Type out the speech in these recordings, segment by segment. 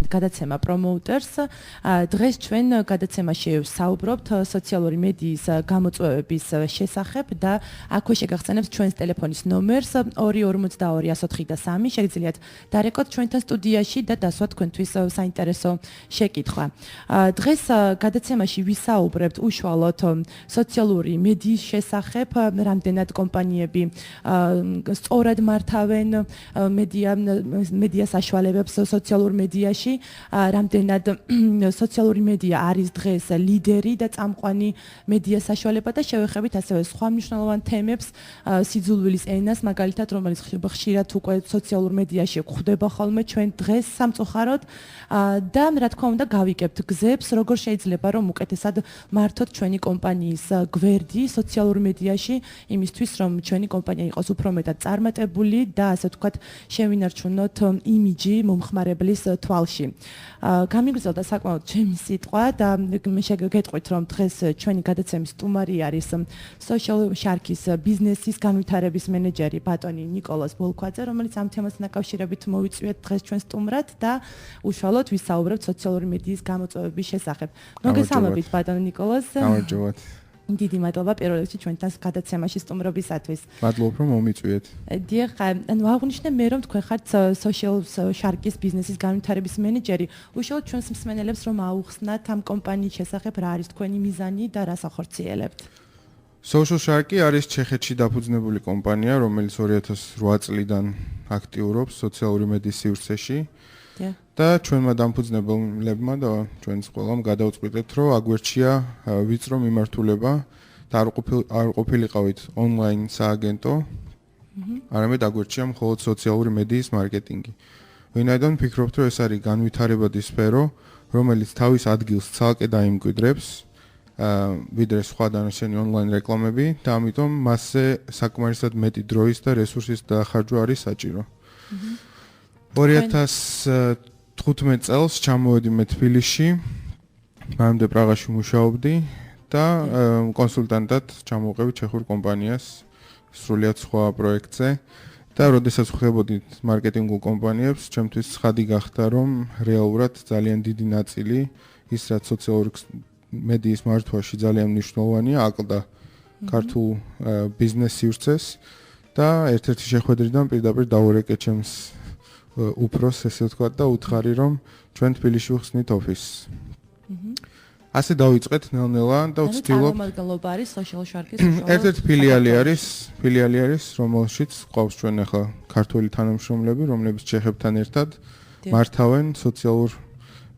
გადაცემა პრომოუტერს. დღეს ჩვენ გადაცემაში ვსაუბრობთ სოციალური მედიის გამოწვევების შესახებ და აქვე შეგახსენებთ ჩვენს ტელეფონის ნომერს 242-104-3. შეგიძლიათ დარეკოთ ჩვენთან სტუდიაში და დასვათ თქვენთვის საინტერესო შეკითხვა. დღეს გადაცემაში ვისაუბრებთ უშუალოდ სოციალური მედიის შესახებ, რამდენად კომპანიები სწორად მართავენ მედია საშუალებებს სოციალურ მედიაში, რამდენად სოციალური მედია არის დღეს ლიდერი და წამყვანი მედია საშუალება და შევეხებით ასევე სხვა მნიშვნელოვან თემებს, სიძულვილის ენას, მაგალითად, რომელიც ხშირად უკვე სოციალურ მედიაში გვხვდება ხოლმე ჩვენ დღეს სამწუხაროდ და რა თქმა უნდა გავიკებთ გზებს, როგორ შეიძლება რომ უკეთესად მართოთ ჩვენი კომპანიის გვერდი სოციალურ მედიაში, იმისთვის რომ ჩვენი კომპანია იყოს უფრო მეტად წარმატებული და ასე ვთქვათ შევინარჩუნოთ იმიჯი მომხმარებლის თვალში. გამიგრძელდა საკმაოდ ჩემი სიტყვა და შეგეკეთყვით რომ დღეს ჩვენი გადაცემის სტუმარი არის Social Shark-ის ბიზნესის განვითარების მენეჯერი ბატონი ნიკოლოზ ბოლქვაძე, რომელიც ამ თემასთან დაკავშირებით მოვიწვიეთ დღეს ჩვენ სტუმრად და უშუალოდ ვისაუბრებთ სოციალური მედიის გამოწვევების შესახებ. მოგესალმებით ბატონ ნიკოლოზ. გამარჯობათ. დიდი მადლობა პირველ რიგში ჩვენთან გადაცემაში სტუმრობისათვის. მადლობა რომ მომიწვიეთ. დიახ, ანუ აღნიშნე მე რომ თქვენ ხართ Social Shark-ის ბიზნესის განვითარების მენეჯერი, უშუალოდ ჩვენს მსმენელებს რომ აუხსნათ ამ კომპანიის შესახებ რა არის თქვენი მიზანი და რას ახორციელებთ. Social Shark-ი არის ჩეხეთში დაფუძნებული კომპანია, რომელიც 2008 წლიდან აქტიურობს სოციალური მედიის სივრცეში. და ჩვენმა დამფუძნებელებმა და ჩვენს ყველამ გადავწყვიტეთ, რომ აგვერჩია ვიწრო მიმართულება და არ ყოფილიყავით ონლაინ სააგენტო, არამედ აგვერჩია მხოლოდ სოციალური მედიის მარკეტინგი. ვინაიდან ვფიქრობთ, რომ ეს არის განვითარებადი სფერო, რომელიც თავის ადგილს ცალკე დაიმკვიდრებს, ვიდრე სხვა დანარჩენი ონლაინ რეკლამები და ამიტომ მასზე საკმარისად მეტი დროის და რესურსის დახარჯვა არის საჭირო. 2015 წელს ჩამოვედი მე თბილისში, მანამდე პრაღაში მუშაობდი და კონსულტანტად ჩამოვყევი ჩეხურ კომპანიას სრულიად სხვა პროექტზე და როდესაც ვხვდებოდით მარკეტინგულ კომპანიებს, ჩემთვის ცხადი გახდა, რომ რეალურად ძალიან დიდი ნაწილი ის რაც სოციალური მედიის მართვაში ძალიან მნიშვნელოვანია, აკლდა ქართულ ბიზნეს სივრცეს და ერთ-ერთი შეხვედრიდან პირდაპირ დავურეკე ჩემს უფროს, ესე ვთქვათ და უთხარი რომ ჩვენ თბილისში ვხსნით ოფისს. ასე დავიწყეთ ნელ-ნელა და ვცდილობ. წარმომადგენლობა არის Social Shark-ის ერთ-ერთი ფილიალი არის, რომელშიც ყავს ჩვენ ახლა ქართული თანამშრომლები, რომლებიც ჩეხებთან ერთად მართავენ სოციალურ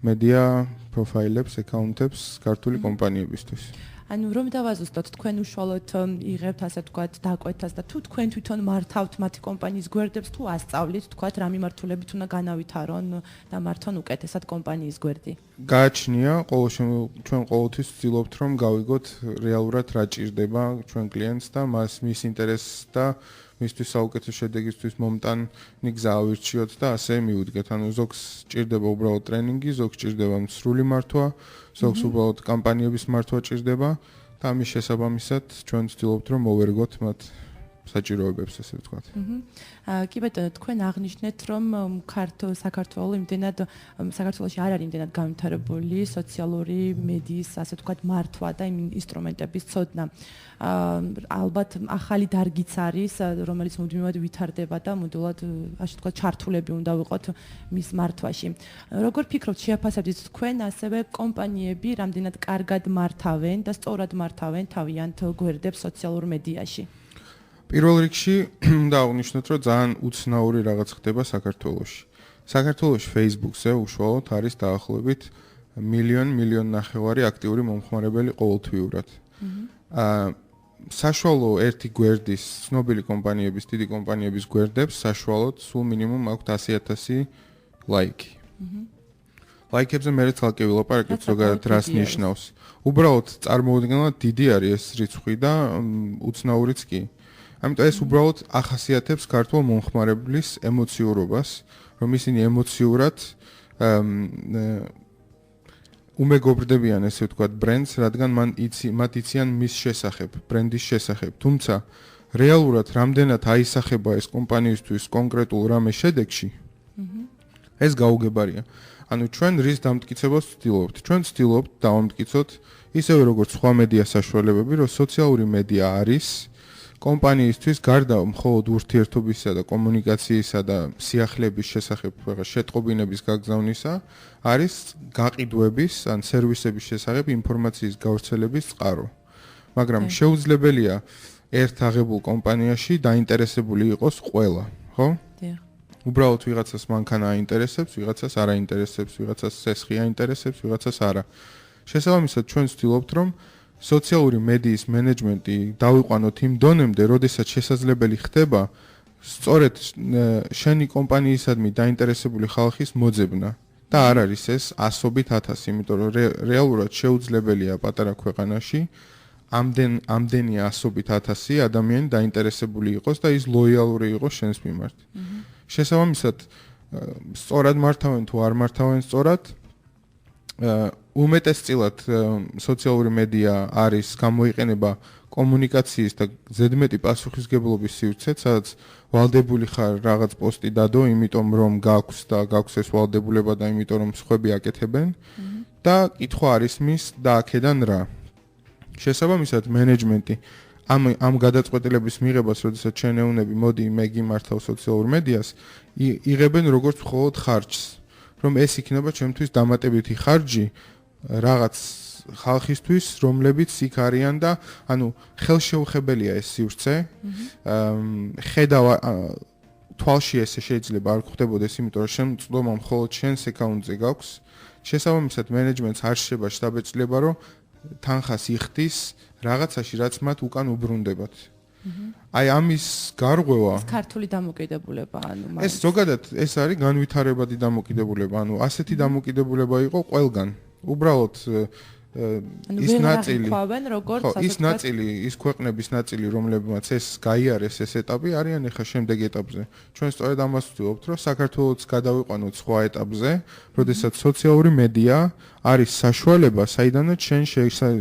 მედია პროფაილებს, აკაუნტებს ქართული კომპანიებისთვის. ანუ რომ დავაზუსტოთ, თქვენ უშუალოდ იღებთ ასე ვთქვათ დაკვეთას და თუ თქვენ თვითონ მართავთ მათი კომპანიის გვერდებს, თუ ასწავლით, ვთქვათ რა მიმართულებით უნდა განავითარონ და მართონ უკეთესად კომპანიის გვერდი. გააჩნია, ჩვენ ყოველთვის ვცდილობთ რომ გავიგოთ რეალურად რა ჭირდება ჩვენ კლიენტს და მის ინტერესს და მისთვის საუკეთესო შედეგისთვის მომტანი გზა ავირჩიოთ და ასე მივუდგეთ. ანუ ზოგს ჭირდება უბრალოდ ტრენინგი, ზოგს ჭირდება სრული მართვა, ზოგს უბრალოდ კამპანიების მართვა ჭირდება და ამის შესაბამისად ჩვენ ვცდილობთ რომ მოვერგოთ მათ საჭიროებებს, ასე ვთქვათ. კი ბატონო, თქვენ აღნიშნეთ რომ საქართველოში არ არის იმდენად განვითარებული სოციალური მედიის, ასე ვთქვათ, მართვა და იმ ინსტრუმენტების ცოდნა. ალბათ ახალი დარგიც არის, რომელიც მუდმივად ვითარდება და მუდმივად, ასე ვთქვათ, ჩართულები უნდა ვიყოთ მის მართვაში. როგორ ფიქრობთ, შეაფასებთ თქვენ ასევე კომპანიები რამდენად კარგად მართავენ და სწორად მართავენ თავიანთ გვერდებს სოციალურ მედიაში? პირველ რიგში უნდა აღნიშნოთ, რომ ძალიან უცნაური რაღაც ხდება საქართველოში. საქართველოში Facebook-ზე უშუალოდ არის დაახლოებით 1,500,000 აქტიური მომხმარებელი ყოველთვიურად. საშუალო ერთი გვერდის ცნობილი კომპანიების, დიდი კომპანიების გვერდებს საშუალოდ სულ მინიმუმ აქვთ 100,000 ლაიკი. ლაიქებზე მე ცალკე ვილაპარაკებ ზოგადად რას ნიშნავს. უბრალოდ წარმოუდგენლად დიდი არის ეს რიცხვი და უცნაურიც კი. ამიტომ ეს უბრალოდ ახასიათებს ქართულ მომხმარებლის ემოციურობას, რომ ისინი ემოციურად უმეგობრდებიან, ესე ვთქვათ, ბრენდს, რადგან მათ იციან მის შესახებ, ბრენდის შესახებ. თუმცა რეალურად რამდენად აისახება ეს კომპანიისთვის კონკრეტულ რამე შედეგში, ეს გაუგებარია. ანუ ჩვენ რის დამტკიცებას ვცდილობთ? ჩვენ ვცდილობთ დავამტკიცოთ ისევე როგორც სხვა მედია საშუალებები, რომ სოციალური მედია არის კომპანიისთვის გარდა მხოლოდ ურთიერთობისა და კომუნიკაციისა და სიახლეების შესახებ შეტყობინების გაგზავნისა, არის გაყიდვების ან სერვისების შესახებ ინფორმაციის გავრცელების წყარო. მაგრამ შეუძლებელია ერთ აღებულ კომპანიაში დაინტერესებული იყოს ყველა, ხო? დიახ. უბრალოდ ვიღაცას მანქანა აინტერესებს, ვიღაცას არ აინტერესებს, ვიღაცას სესხი აინტერესებს, ვიღაცას არა. შესაბამისად ჩვენ ვცდილობთ, რომ სოციალური მედიის მენეჯმენტი დავიყვანოთ იმ დონემდე, როდესაც შესაძლებელი ხდება სწორედ შენი კომპანიისადმი დაინტერესებული ხალხის მოძებნა და არ არის ეს ასობით 1000, იმიტომ რომ რეალურად შეუძლებელია პატარა ქვეყანაში ამდენი ასობით 1000 ადამიანი დაინტერესებული იყოს და ის ლოიალური იყოს შენს მიმართ. შესაბამისად, სწორად მართავენ თუ არ მართავენ სწორად, უმეტესწილად სოციალური მედია არის გამოიყენება კომუნიკაციის და ზედმეტი პასუხისგებლობის სივრცედ, სადაც ვალდებული ხარ რაღაც პოსტი დადო, იმიტომ რომ გაქვს ეს ვალდებულება და იმიტომ რომ სხვები აკეთებენ და კითხვა არის მის და აქედან რა. შესაბამისად, მენეჯმენტი ამ გადაწყვეტილების მიღებას, როდესაც შენეუნები მოდი მე გიმართავ სოციალურ მედიას, იღებენ როგორც მხოლოდ ხარჯს, რომ ეს იქნება ჩემთვის დამატებითი ხარჯი რაღაც ხალხისთვის, რომლებიც იქ არიან და ანუ ხელშეუხებელია ეს სივრცე. ხედავ თვალში ესე შეიძლება არ ხდებოდეს, იმიტომ რომ შენ წვდომა მხოლოდ შენს აკაუნტზე გაქვს. შესაბამისად, მენეჯმენტს არ შეიძლება შთაბეჭდილება, რომ თანხას იხდის რაღაცაში, რაც მათ უკან უბრუნდებათ. აი ამის გარღვევა ეს ქართული დამოკიდებულება, ანუ ეს ზოგადად ეს არის განვითარებადი დამოკიდებულება, ანუ ასეთი დამოკიდებულება იყო ყველგან. უბრალოდ ის ნაწილი, ის ნაწილი, ის ქვეყნების ნაწილი, რომლებმაც ეს გაიარეს ეს ეტაპი, არიან ახლა შემდეგ ეტაპზე. ჩვენ სწორედ ამას ვცდილობთ, რომ საქართველოს გადავიყვანოთ სხვა ეტაპზე, როდესაც სოციალური მედია არის საშუალება, საიდანაც შენ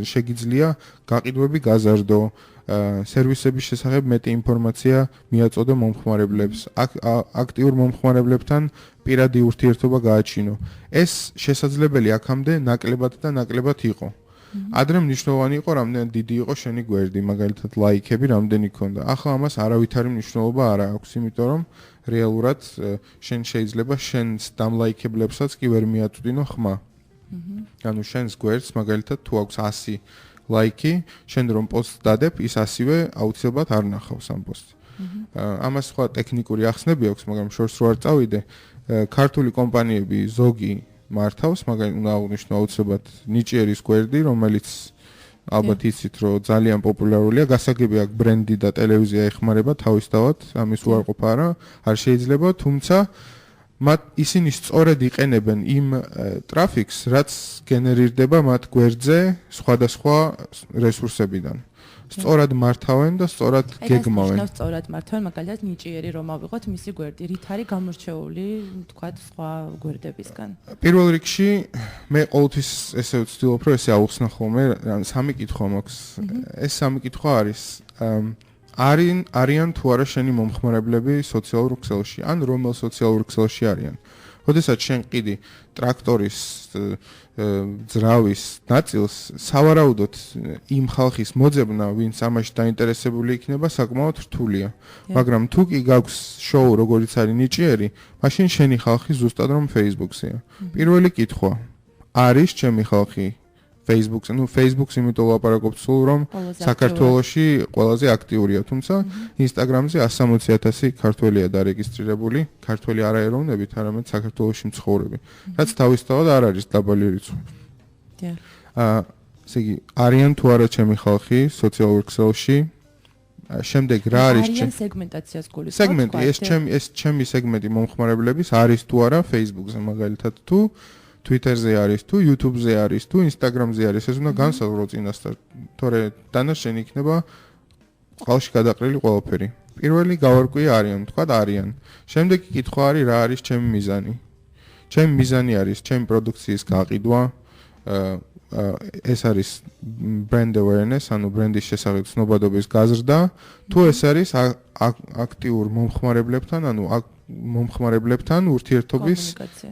შეგიძლია გაყიდვები გაზარდო, სერვისების შესახებ მეტი ინფორმაცია მიაწოდო მომხმარებლებს, აქტიურ მომხმარებლებთან პირადი ურთიერთობა გააჩინო. ეს შესაძლებელი აქამდე ნაკლებად და ნაკლებად იყო. ადრე მნიშვნელოვანი იყო, რამდენი დიდი იყო შენი გვერდი, მაგალითად ლაიქები რამდენი ქონდა. ახლა ამას არავითარი მნიშვნელობა არ აქვს, იმიტომ რომ რეალურად შენ შეიძლება შენს დამლაიქებლებსაც კი ვერ მიაწვდინო ხმა. ანუ შენს გვერდს მაგალითად თუ აქვს 100 ლაიქი, შენ რომ პოსტს დადებ, ის 100-ვე აუცილებლად არ ნახავს ამ პოსტს. ამას სხვა ტექნიკური ახსნები აქვს, მაგრამ შორს რო არ წავიდე, ქართული კომპანიები ზოგი მართავს, მაგრამ უნდა აღვნიშნო აუცილებლად ნიჭიერის გვერდი, რომელიც ალბათ იცით, რომ ძალიან პოპულარულია, გასაგები აქვს ბრენდი და ტელევიზია ეხმარება თავისთავად, ამის უარყოფა არ შეიძლება, თუმცა მათ ისინი სწორედ იყენებენ იმ ტრაფიკს, რაც გენერირდება მათ გვერდზე სხვადასხვა რესურსებიდან. სწორად მართავენ და სწორად გეგმავენ. ეს სწორად მართავენ, მაგალითად ნიჭიერი რომ ავიღოთ მისი გვერდი, რით არის გამორჩეული, თქვათ, სხვა გვერდებისგან. პირველ რიგში მე ყოველთვის ესე ვცდილობ, რომ ესე აუხსნა ხოლმე, სამი კითხვა მაქვს. ეს სამი კითხვა არის არიან თუ არა შენი მომხმარებლები სოციალურ ქსელში, ან რომელ სოციალურ ქსელში არიან. როდესაც შენ ყიდი ტრაქტორის ძრავის ნაწილს, სავარაუდოდ იმ ხალხის მოძებნა, ვინც ამაში დაინტერესებული იქნება, საკმაოდ რთულია. მაგრამ თუ კი გაქვს შოუ, როგორიც არის ნიჭიერი, მაშინ შენი ხალხი ზუსტად რომ Facebook-ზეა. პირველი კითხვა, არის ჩემი ხალხი Facebook-ზე, ну Facebook-ს იმიტომ ვაპარაკობთ სულ, რომ საქართველოში ყველაზე აქტიურია, თუმცა Instagram-ზე 160,000 ქართველია დარეგისტრირებული, ქართველი არაეროვნებით, არამედ საქართველოში მცხოვრები, რაც თავისთავად არ არის დაბალი რიცხვი. ესე იგი, არიან თუ არა ჩემი ხალხი სოციალურ ქსელში, შემდეგ რა არის სეგმენტაციას გულისხმობთ? სეგმენტი, ეს ჩემი სეგმენტი მომხმარებლების არის თუ არა Facebook-ზე, მაგალითად თუ Twitter-ზე არის თუ YouTube-ზე არის თუ Instagram-ზე არის, ეს უნდა განსაზღვრო წინასწარ, თორე დანარჩენი იქნება წყალში გადაყრილი ყველაფერი. პირველი გავარკვიე არიან, თქვათ არიან. შემდეგი კითხვა არის რა არის ჩემი მიზანი. ჩემი მიზანი არის ჩემი პროდუქციის გაყიდვა, ეს არის brand awareness, ანუ ბრენდის შესახებ ცნობადობის გაზრდა, თუ ეს არის აქტიურ მომხმარებლებთან, ანუ მომხმარებლებთან ურთიერთობის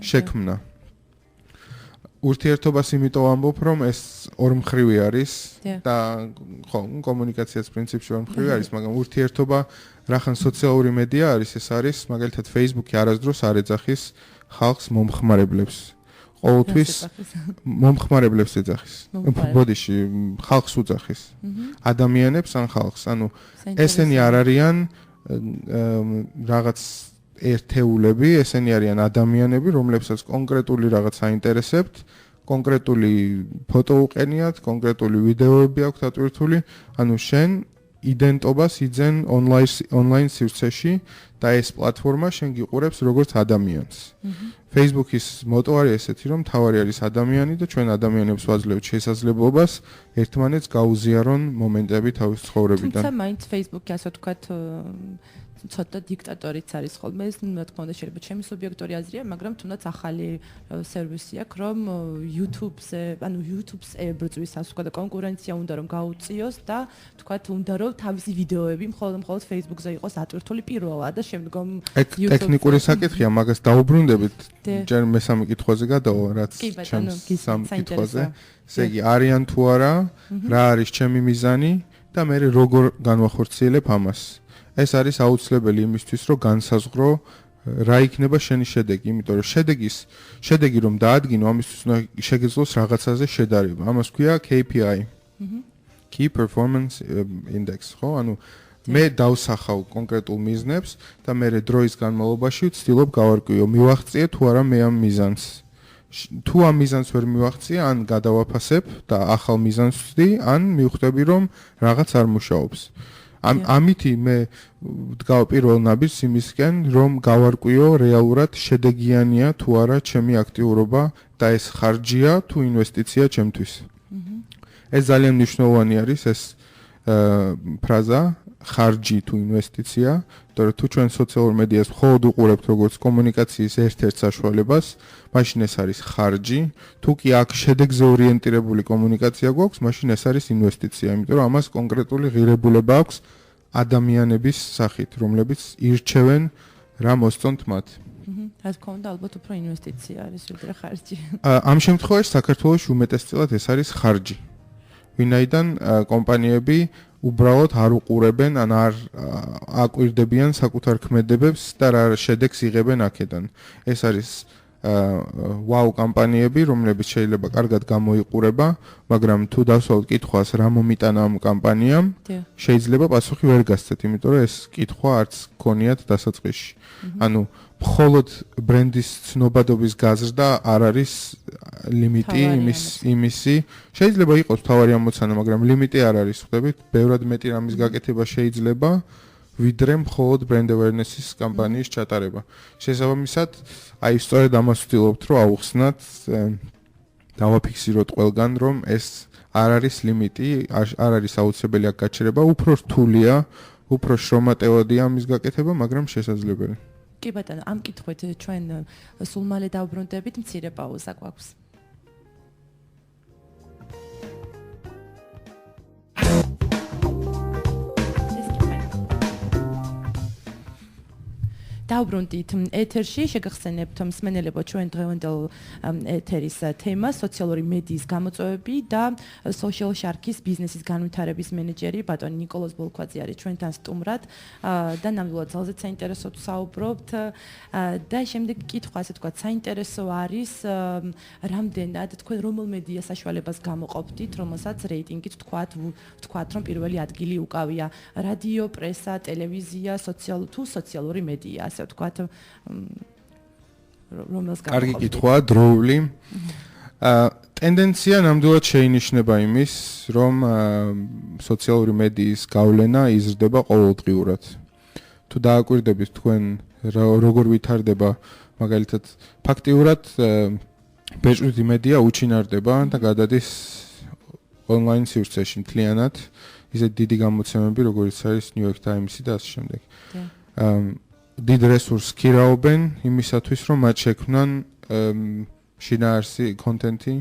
შექმნა. ურთიერთობას იმიტომ ამბობ, რომ ეს ორმხრივი არის და ხო, კომუნიკაციაც პრინციპში ორმხრივი არის, მაგრამ ურთიერთობა რახან სოციალური მედია არის, ეს არის მაგალითად Facebook-ი არასდროს არ ეძახის ხალხს მომხმარებლებს. ყოველთვის მომხმარებლებს ეძახის. ბოდიში ხალხს უძახის. ადამიანებს ან ხალხს. ანუ ესენი არ არიან რაღაც ერთეულები, ესენი არიან ადამიანები, რომლებსაც კონკრეტული რაღაც აინტერესებთ, კონკრეტული ფოტო უყენიათ, კონკრეტული ვიდეოები აქვთ ატვირთული, ანუ შენ იდენტობას იძენ ონლაინ სივრცეში და ეს პლატფორმა შენ გიყურებს როგორც ადამიანს. Facebook-ის მოტო არის ესეთი, რომ თავარი არის ადამიანი და ჩვენ ადამიანებს ვაძლევთ შესაძლებლობას ერთმანეთს გაუზიარონ მომენტები თავის ცხოვრებიდან. თუმცა მაინც Facebook-ი ასე ვთქვათ ცოტა დიქტატორიც არის ხოლმე, ეს რა თქმა უნდა შეიძლება ჩემი სუბიექტური აზრია, მაგრამ თუნდაც ახალი სერვისი აქვს, რომ YouTube-ზე, ანუ YouTube-ს ებრძვის, ასე ვთქვათ, კონკურენცია უნდა რომ გაუწიოს და ვთქვათ, უნდა რომ თავისი ვიდეოები მხოლოდ Facebook-ზე იყოს ატვირთული პირველად და შემდგომ ტექნიკური საკითხია, მაგას დაუბრუნდებით. ჯერ მესამე კითხვაზე გადავა, რაც ჩემს სამ კითხვაზე. ესე იგი, არიან თუ არა, რა არის ჩემი მიზანი და მე როგორ განვახორციელებ ამას. ეს არის აუცილებელი იმისთვის, რომ განსაზღვრო რა იქნება შენი შედეგი, იმიტომ რომ შედეგი რომ დაადგინო, ამისთვის უნდა შეგეძლოს რაღაცაზე შედარება. ამას ქვია KPI. Key Performance Index, ხო? ანუ მე დავსახავ კონკრეტულ მიზნებს და მე დროის განმავლობაში ვცდილობ გავარკვიო, მივაღწიე თუ არა მე ამ მიზანს. თუ ამ მიზანს ვერ მივაღწიე, ან გადავაფასებ და ახალ მიზანს ვცდი, ან მივხვდები რომ რაღაც არ მუშაობს. ამითი მე ვდგავ პირველ ნაბიჯს იმისკენ, რომ გავარკვიო რეალურად შედეგიანია თუ არა ჩემი აქტიურობა და ეს ხარჯია თუ ინვესტიცია ჩემთვის. ეს ძალიან მნიშვნელოვანი არის ეს ფრაზა, ხარჯი თუ ინვესტიცია, იმიტომ რომ თუ ჩვენ სოციალურ მედიას მხოლოდ უყურებთ როგორც კომუნიკაციის ერთ-ერთ საშუალებას, მაშინ ეს არის ხარჯი, თუ კი აქ შედეგზე ორიენტირებული კომუნიკაცია გვაქვს, მაშინ ეს არის ინვესტიცია, იმიტომ რომ ამას კონკრეტული ღირებულება აქვს ადამიანების სახით, რომლებიც ირჩევენ რა მოსწონთ მათ. რა თქმა უნდა, ალბათ უფრო ინვესტიცია არის, ვიდრე ხარჯი. ამ შემთხვევაში საქართველოში უმეტესწილად ეს არის ხარჯი. ვინაიდან კომპანიები უბრალოდ არ უყურებენ ან არ აკვირდებიან საკუთარ ქმედებებს და რა შედეგს იღებენ აქედან. ეს არის ვაუ კამპანიები, რომლებიც შეიძლება კარგად გამოიყურება, მაგრამ თუ დავსვათ კითხვას რა მომიტანა ამ კამპანიამ, შეიძლება პასუხი ვერ გასცეთ, იმიტომ რომ ეს კითხვა არც გქონიათ დასაწყისში. ანუ მხოლოდ ბრენდის ცნობადობის გაზრდა არ არის ლიმიტი იმისი. შეიძლება იყოს თავარი ამოცანა, მაგრამ ლიმიტი არ არის, ხვდებით? ბევრად მეტი რამის გაკეთება შეიძლება, ვიდრე მხოლოდ brand awareness-ის კამპანიის ჩატარება. შესაბამისად, აი სწორედ ამას ვცდილობთ, რომ აუხსნათ, დავაფიქსიროთ ყველგან, რომ ეს არ არის ლიმიტი, არ არის აუცილებელი აქ გაჩერება, უფრო რთულია, უფრო შრომატევადია ამის გაკეთება, მაგრამ შესაძლებელი. კი ბატონო, ამ კითხვით ჩვენ სულ მალე დავბრუნდებით, მცირე პაუზა გვაქვს. დავბრუნდით ეთერში, შეგახსენებთ მსმენელებო ჩვენ დღევანდელ ეთერის თემა სოციალური მედიის გამოწვევები და social shark-ის ბიზნესის განვითარების მენეჯერი ბატონი ნიკოლოზ ბოლქვაძე არის ჩვენთან სტუმრად და ნამდვილად ძალზედ საინტერესოდ საუბრობთ და შემდეგ კითხვა ასე თქვა საინტერესო არის რამდენად თქვენ რომელ მედია საშუალებას გამოყოფდით, რომელსაც რეიტინგით თქვათ რომ პირველი ადგილი უკავია რადიო, პრესა, ტელევიზია, სოციალური მედია ასე ვთქვათ რომელს გამოყოფდით? კარგი კითხვაა, დროული. ტენდენცია ნამდვილად შეინიშნება იმის, რომ სოციალური მედიის გავლენა იზრდება ყოველდღიურად. თუ დააკვირდებით თქვენ როგორ ვითარდება, მაგალითად, ფაქტიურად ბეჭდვითი მედია უჩინარდება და გადადის ონლაინ სივრცეში მთლიანად, ისეთ დიდი გამოცემები, როგორიც არის New York Times-ი და ასე შემდეგ. დიდ რესურსს ქირაობენ იმისათვის, რომ მათ შექმნან შინაარსი კონტენტი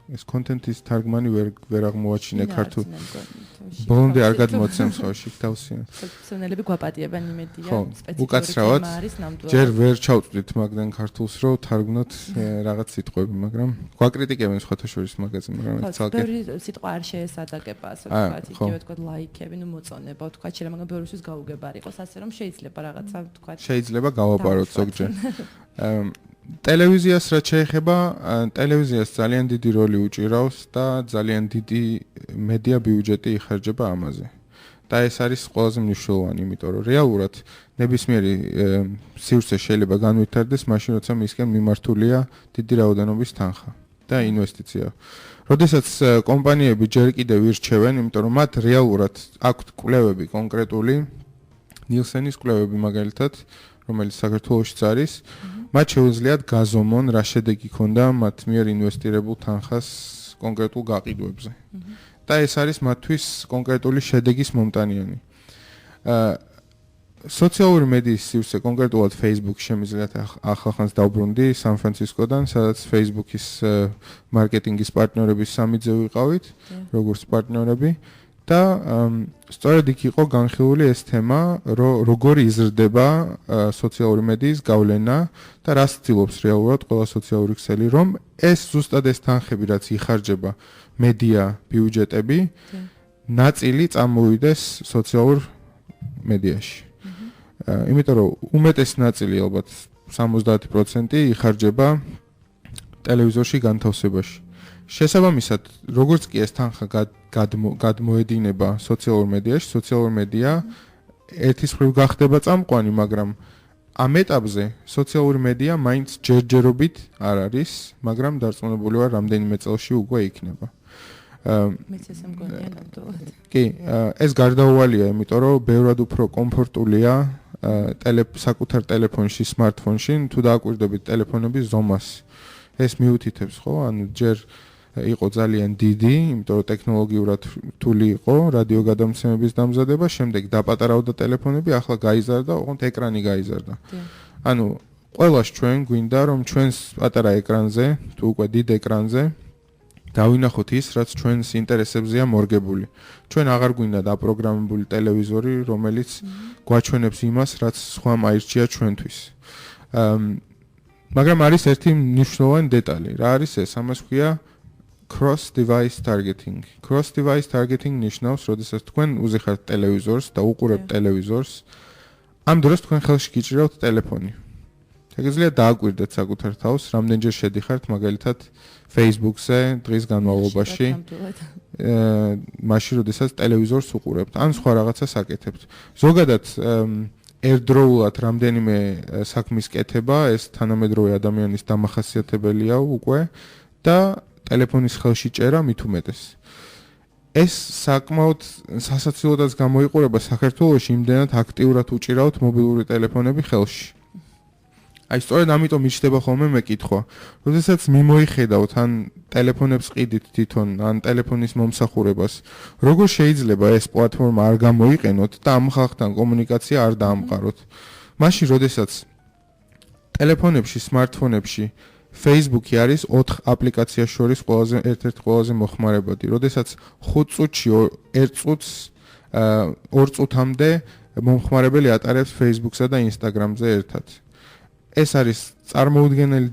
ეს კონტენტის თარგმანი ვერ აღმოაჩინე ქართულ. ბოლომდე არ გადმოცემს ხო შიქ თავსია. პროფესიონალები გვაპატიებენ იმედია, სპეციფიკური თემა არის ნამდვილად. ჯერ ვერ ჩავწვდით მაგდან ქართულს რომ თარგმნოთ რაღაც სიტყვები, მაგრამ გვაკრიტიკებენ სხვათა შორის მაგაზე, მაგრამ ეს ცალკე სიტყვა არ შეესადაგება, ასე ვთქვათ, იგივე თქვა ლაიქები, ნუ მოწონება, თქვა შეიძლება მაგრამ ბევრისთვის გაუგებარი იყოს, ასე რომ შეიძლება რაღაცა თქვა. შეიძლება გავაპაროთ ზოგჯერ. ტელევიზიას რაც შეეხება, ტელევიზიას ძალიან დიდი როლი უჭირავს და ძალიან დიდი მედია ბიუჯეტი იხარჯება ამაზე. და ეს არის ყველაზე მნიშვნელოვანი, იმიტომ რომ რეალურად ნებისმიერი სივრცე შეიძლება განვითარდეს მაშინ, როცა მისკენ მიმართულია დიდი რაოდენობის თანხა და ინვესტიცია. როდესაც კომპანიები ჯერ კიდევ ირჩევენ, იმიტომ რომ მათ რეალურად აქვთ კვლევები კონკრეტული, ნილსენის კვლევები მაგალითად, რომელიც საქართველოშიც არის, მათ შეუძლიათ გაზომონ რა შედეგი ქონდა მათ მიერ ინვესტირებულ თანხას კონკრეტულ გაყიდვებზე. და ეს არის მათთვის კონკრეტული შედეგის მომტანიანი. სოციალური მედიის სივრცე, კონკრეტულად Facebook-ში შემიძლიათ ახლახანს დავბრუნდი სან-ფრანცისკოდან, სადაც Facebook-ის მარკეტინგის პარტნიორების სამიძე ვიყავით, როგორც პარტნიორები. და სწორედ იქ იყო განხილული ეს თემა, როგორ იზრდება სოციალური მედიის გავლენა და რას ცდილობს რეალურად ყველა სოციალური ქსელი, რომ ეს ზუსტად ეს თანხები, რაც იხარჯება მედია ბიუჯეტები, ნაწილი წამოვიდეს სოციალურ მედიაში. იმიტომ რომ უმეტეს ნაწილი ალბათ 70% იხარჯება ტელევიზორში განთავსებაში. შესაბამისად, როგორც კი ეს თანხა გადმოედინება სოციალურ მედიაში, სოციალური მედია ერთის მხრივ გახდება წამყვანი, მაგრამ ამ ეტაპზე სოციალური მედია მაინც ჯერჯერობით არ არის, მაგრამ დარწმუნებული ვარ, რამდენიმე წელში უკვე იქნება. მეც ესე მგონია ნამდვილად. კი, ეს გარდაუვალია, იმიტომ რომ ბევრად უფრო კომფორტულია საკუთარ ტელეფონში, smartphone-ში, თუ დააკვირდებით ტელეფონების ზომას. ეს მიუთითებს, ხო? ანუ ჯერ იყო ძალიან დიდი, იმიტომ რომ ტექნოლოგიურად რთული იყო რადიოგადამცემების დამზადება, შემდეგ დაპატარავდა ტელეფონები, ახლა გაიზარდა, ოღონდ ეკრანი გაიზარდა. ანუ ყველას ჩვენ გვინდა რომ ჩვენს პატარა ეკრანზე, თუ უკვე დიდ ეკრანზე დავინახოთ ის, რაც ჩვენს ინტერესებზეა მორგებული. ჩვენ აღარ გვინდა დაპროგრამებული ტელევიზორი, რომელიც გვაჩვენებს იმას, რაც სხვამ აირჩია ჩვენთვის. მაგრამ არის ერთი მნიშვნელოვანი დეტალი. რა არის ეს? ამას ქვია cross device targeting. Cross device targeting ნიშნავს, როდესაც თქვენ უზიხართ ტელევიზორს და უყურებთ ტელევიზორს, ამ დროს თქვენ ხელში გიჭირავთ ტელეფონი. შეგიძლიათ დააკვირდეთ საკუთარ თავს, რამდენჯერ შედიხართ მაგალითად Facebook-ზე დღის განმავლობაში, მაშინ როდესაც ტელევიზორს უყურებთ, ან სხვა რაღაცას აკეთებთ. ზოგადად ერთდროულად რამდენიმე საქმის კეთება, ეს თანამედროვე ადამიანის დამახასიათებელია უკვე და ტელეფონის ხელში ჭერა მით უმეტეს. ეს საკმაოდ სასაცილოდაც გამოიყურება საქართველოში, იმდენად აქტიურად უჭირავთ მობილური ტელეფონები ხელში. აი სწორედ ამიტომ მიჩნდება ხოლმე მეკითხვა. როდესაც მიმოიხედავთ ან ტელეფონებს ყიდით თვითონ, ან ტელეფონის მომსახურებას, როგორ შეიძლება ეს პლატფორმა არ გამოიყენოთ და ამ ხალხთან კომუნიკაცია არ დაამყაროთ. მაშინ როდესაც ტელეფონებში, smartphone-ებში Facebook-ი არის 4 აპლიკაციას შორის ერთ-ერთი ყველაზე მოხმარებადი. როდესაც 5 წუთში 1 წუთს 2 წუთამდე მომხმარებელი ატარებს Facebook-სა და Instagram-ზე ერთად. ეს არის წარმოუდგენელი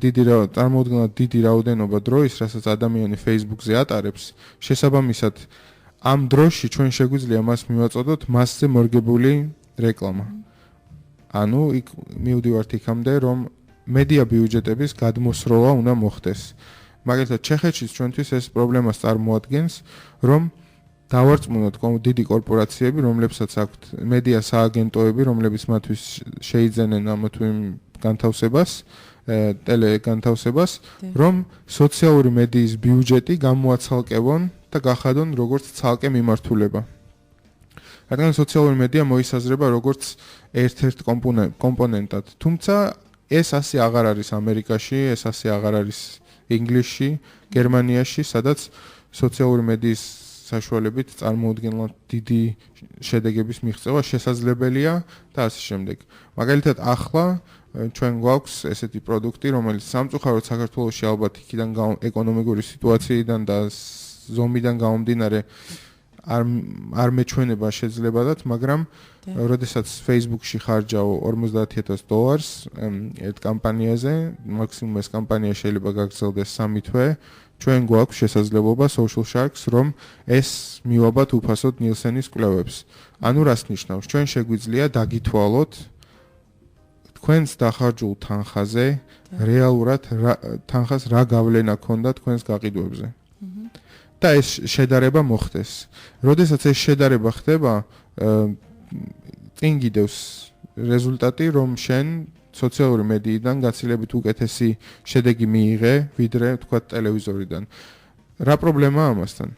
დიდი რაოდენობა დროის, რასაც ადამიანი Facebook-ზე ატარებს. შესაბამისად, ამ დროში ჩვენ შეგვიძლია მას მივაწოდოთ მასზე მორგებული რეკლამა. ანუ იქ მივდივართ იქამდე, რომ მედია ბიუჯეტების გადმოსროლა უნდა მოხდეს. მაგალითად, ჩეხეთში ჩვენთვის ეს პრობლემას წარმოადგენს, რომ დავარწმუნოთ დიდი კორპორაციები, რომლებსაც აქვთ მედია სააგენტოები, რომლებიც მათთვის შეიძენენ ამ თუ იმ განთავსებას, ტელეგანთავსებას, რომ სოციალური მედიის ბიუჯეტი გამოაცალკევონ და გახადონ როგორც ცალკე მიმართულება. რადგან სოციალური მედია მოისაზრება როგორც ერთ-ერთ კომპონენტად, თუმცა ეს ასე აღარ არის ამერიკაში, ეს ასე აღარ არის ინგლისში, გერმანიაში, სადაც სოციალური მედიის საშუალებით წარმოუდგენლად დიდი შედეგების მიღწევა შესაძლებელია და ასე შემდეგ. მაგალითად, ახლა ჩვენ გვაქვს ესეთი პროდუქტი, რომელიც სამწუხაროდ საქართველოში ალბათ იქიდან ეკონომიკური სიტუაციიდან და ზომიდან გამომდინარე არ მეჩვენება შეძლებადათ, მაგრამ როდესაც Facebook-ში ხარჯავ $50,000 ერთ კამპანიაზე, მაქსიმუმ ეს კამპანია შეიძლება გაგრძელდეს 3 თვე, ჩვენ გვაქვს შესაძლებლობა Social Sharks, რომ ეს მივაბათ უფასოდ Nielsen-ის კვლევებს. ანუ რას ნიშნავს? ჩვენ შეგვიძლია დაგითვალოთ თქვენს დახარჯულ თანხაზე რეალურად თანხას რა გავლენა ქონდა თქვენს გაყიდვებზე. და ეს შედარება მოხდეს. როდესაც ეს შედარება ხდება, წინ გიდევს რეზულტატი, რომ შენ სოციალური მედიიდან გაცილებით უკეთესი შედეგი მიიღე, ვიდრე თქვა ტელევიზორიდან. რა პრობლემაა ამასთან?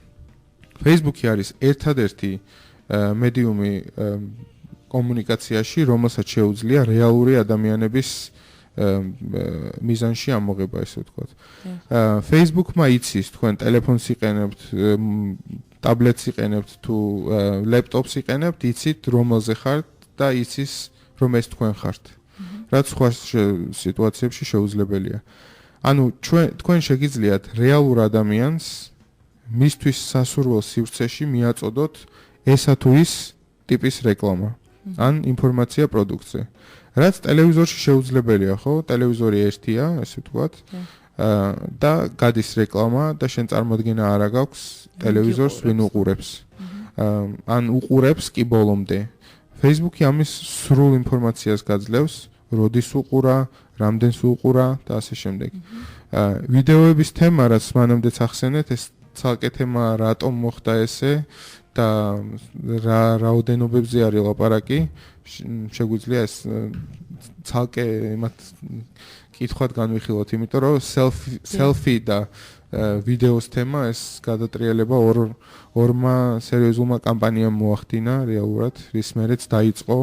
Facebook-ი არის ერთადერთი მედიუმი კომუნიკაციაში, რომელსაც შეუძლია რეალური ადამიანების მიზანში ამოღება, ესე ვთქვათ. Facebook-მა იცის თქვენ ტელეფონს იყენებთ, ტაბლეტს იყენებთ თუ ლეპტოპს იყენებთ, იცით რომელზე ხართ და იცის რომ ეს თქვენ ხართ. რაც სხვა სიტუაციებში შეუძლებელია. ანუ თქვენ შეგიძლიათ რეალურ ადამიანს მისთვის სასურველ სივრცეში მიაწოდოთ ესა თუ ის ტიპის რეკლამა ან ინფორმაცია პროდუქტზე. რაც ტელევიზორში შეუძლებელია, ხო? ტელევიზორი ერთია, ესე ვთქვათ. და გადის რეკლამა და შენ წარმოდგენა არ აქვს ტელევიზორს ვინ უყურებს. ან უყურებს კი ბოლომდე. Facebook-ი ამის სრულ ინფორმაციას გაძლევს, როდის უყურა, რამდენს უყურა და ასე შემდეგ. ვიდეოების თემა, რაც მანამდეც ახსენეთ, ეს ცალკე თემა რატომ მოხდა ესე და რა რაოდენობებზე არის ლაპარაკი, შეგვიძლია ეს ცალკე იმათ კითხვად განვიხილოთ, იმიტომ რომ selfie და ვიდეოს თემა ეს გადატრიალება ორმა სერიოზულმა კამპანიამ მოახდინა რეალურად, რის მერეც დაიწყო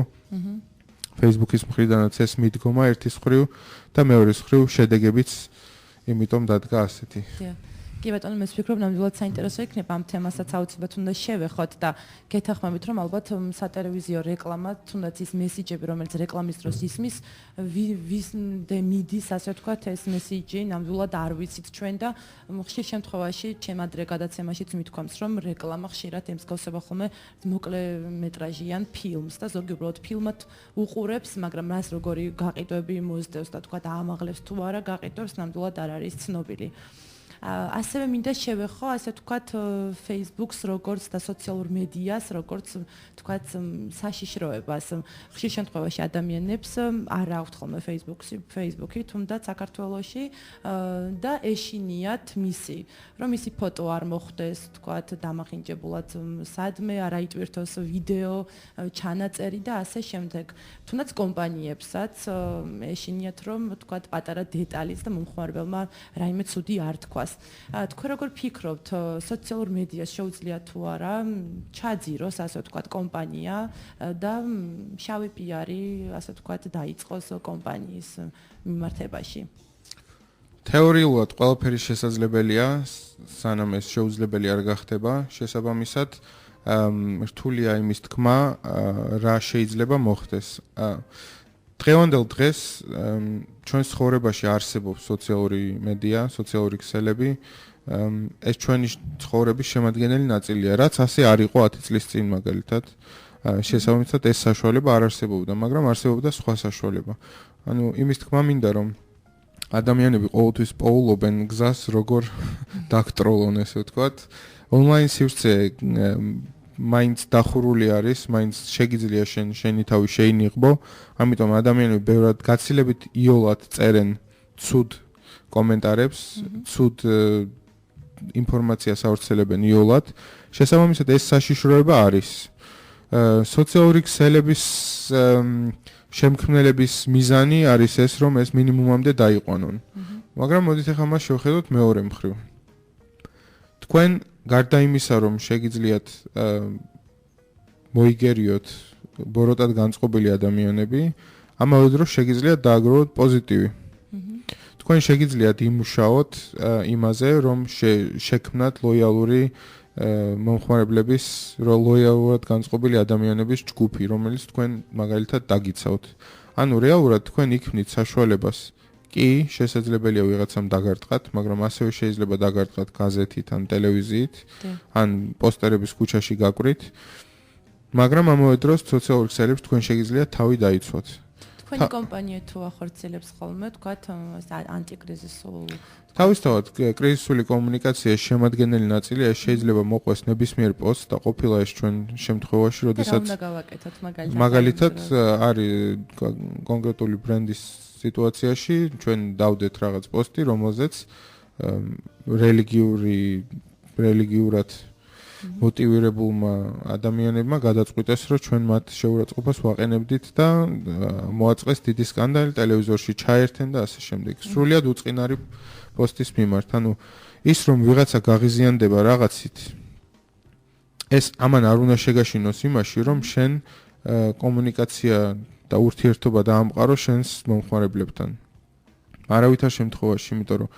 Facebook-ის მხრიდანაც ეს მიდგომა ერთის მხრივ და მეორეს მხრივ შედეგებიც იმიტომ დადგა ასეთი. კი ბატონო, მე ვფიქრობ, ნამდვილად საინტერესო იქნება ამ თემასაც აუცილებლად უნდა შევეხოთ და გეთანხმებით, რომ ალბათ სატელევიზიო რეკლამა, თუნდაც ის მესიჯები, რომელიც რეკლამის დროს ისმის, ვისმდე მიდის, ასე ვთქვათ, ეს მესიჯი ნამდვილად არ ვიცით ჩვენ და ხშირ შემთხვევაში ჩემ ადრე გადაცემაშიც მithქვამს, რომ რეკლამა ხშირად ემსგავსება ხოლმე მოკლე მეტრაჟიან ფილმს და ზოგი უბრალოდ ფილმად უყურებს, მაგრამ რას როგორი გაყიდვები მოსდევს და თქვა ამაღლებს თუ არა გაყიდვებს, ნამდვილად არ არის ცნობილი. ასევე მინდა შევეხო, ასე ვთქვათ, Facebook-ს როგორც და სოციალურ მედიას, როგორც ვთქვათ, საშიშროებას. ხშირ შემთხვევაში ადამიანებს არ აქვთ ხოლმე Facebook-ი, თუმცა საქართველოში და ეშინიათ მისი, რომ მისი ფოტო არ მოხვდეს, ვთქვათ, დამახინჯებულად სადმე, არ აიტვირთოს ვიდეო, ჩანაწერი და ასე შემდეგ. თუნდაც კომპანიებსაც ეშინიათ, რომ ვთქვათ, პატარა დეტალიც და მომხმარებელმა რაიმე ცუდი არ თქვას. თქვენ როგორ ფიქრობთ, სოციალურ მედიას შეუძლია თუ არა ჩაძიროს, ასე ვთქვათ, კომპანია და შავი პიარი, ასე ვთქვათ, დაიწყოს კომპანიის მიმართებაში? თეორიულად ყველაფერი შესაძლებელია, სანამ ეს შეუძლებელი არ გახდება, შესაბამისად რთულია იმის თქმა, რა შეიძლება მოხდეს. დღევანდელ დღეს ჩვენს ცხოვრებაში არსებობს სოციალური მედია, სოციალური ქსელები, ეს ჩვენი ცხოვრების შემადგენელი ნაწილია, რაც ასე არ იყო 10 წლის წინ მაგალითად. შესაბამისად ეს საშუალება არ არსებობდა, მაგრამ არსებობდა სხვა საშუალება. ანუ იმის თქმა მინდა, რომ ადამიანები ყოველთვის პოულობენ გზას, როგორ დაგტროლონ, ესე ვთქვათ. ონლაინ სივრცე მაინც დახურული არის, მაინც შეგიძლია შენი თავი შეინიღბო, ამიტომ ადამიანები ბევრად გაცილებით იოლად წერენ ცუდ კომენტარებს, ცუდ ინფორმაციას ავრცელებენ იოლად. შესაბამისად ეს საშიშროება არის. სოციალური ქსელების შემქმნელების მიზანი არის ეს, რომ ეს მინიმუმამდე დაიყვანონ. მაგრამ მოდით ახლა მას შევხედოთ მეორე მხრივ. თქვენ გარდა იმისა, რომ შეგიძლიათ მოიგერიოთ ბოროტად განწყობილი ადამიანები, ამავე დროს შეგიძლიათ დააგროვოთ პოზიტივი. თქვენ შეგიძლიათ იმუშაოთ იმაზე, რომ შექმნათ ლოიალური მომხმარებლების, ლოიალურად განწყობილი ადამიანების ჯგუფი, რომელიც თქვენ მაგალითად დაგიცავთ. ანუ რეალურად თქვენ იქმნით საშუალებას კი შესაძლებელია ვიღაცამ დაგარტყათ, მაგრამ ასევე შეიძლება დაგარტყათ გაზეთით ან ტელევიზიით, ან პოსტერების ქუჩაში გაკვრით. მაგრამ ამავე დროს სოციალურ ქსელებს თქვენ შეგიძლიათ თავი დაიცვათ. თქვენი კომპანია თუ ახორციელებს ხოლმე, თქვათ ანტიკრიზისულ თავისთავად კრიზისული კომუნიკაციის შემადგენელი ნაწილია, შეიძლება მოყვეს ნებისმიერ პოსტს და ყოფილა ეს ჩვენ შემთხვევაში, როდესაც მაგალითად არის კონკრეტული ბრენდის სიტუაციაში ჩვენ დავდეთ რაღაც პოსტი, რომელზეც რელიგიურად მოტივირებულმა ადამიანებმა გადაწყვიტეს, რომ ჩვენ მათ შეურაცხყოფას ვაყენებდით და მოაწყეს დიდი სკანდალი, ტელევიზორში ჩაერთენ და ასე შემდეგ. სრულიად უწყინარი პოსტის მიმართ. ანუ ის რომ ვიღაცა გაღიზიანდება რაღაცით, ეს ამან არ უნდა შეგაშინოს იმაში, რომ შენ კომუნიკაცია და ურთიერთობა დაამყარო შენს მომხმარებლებთან. არავითარ შემთხვევაში, იმიტომ რომ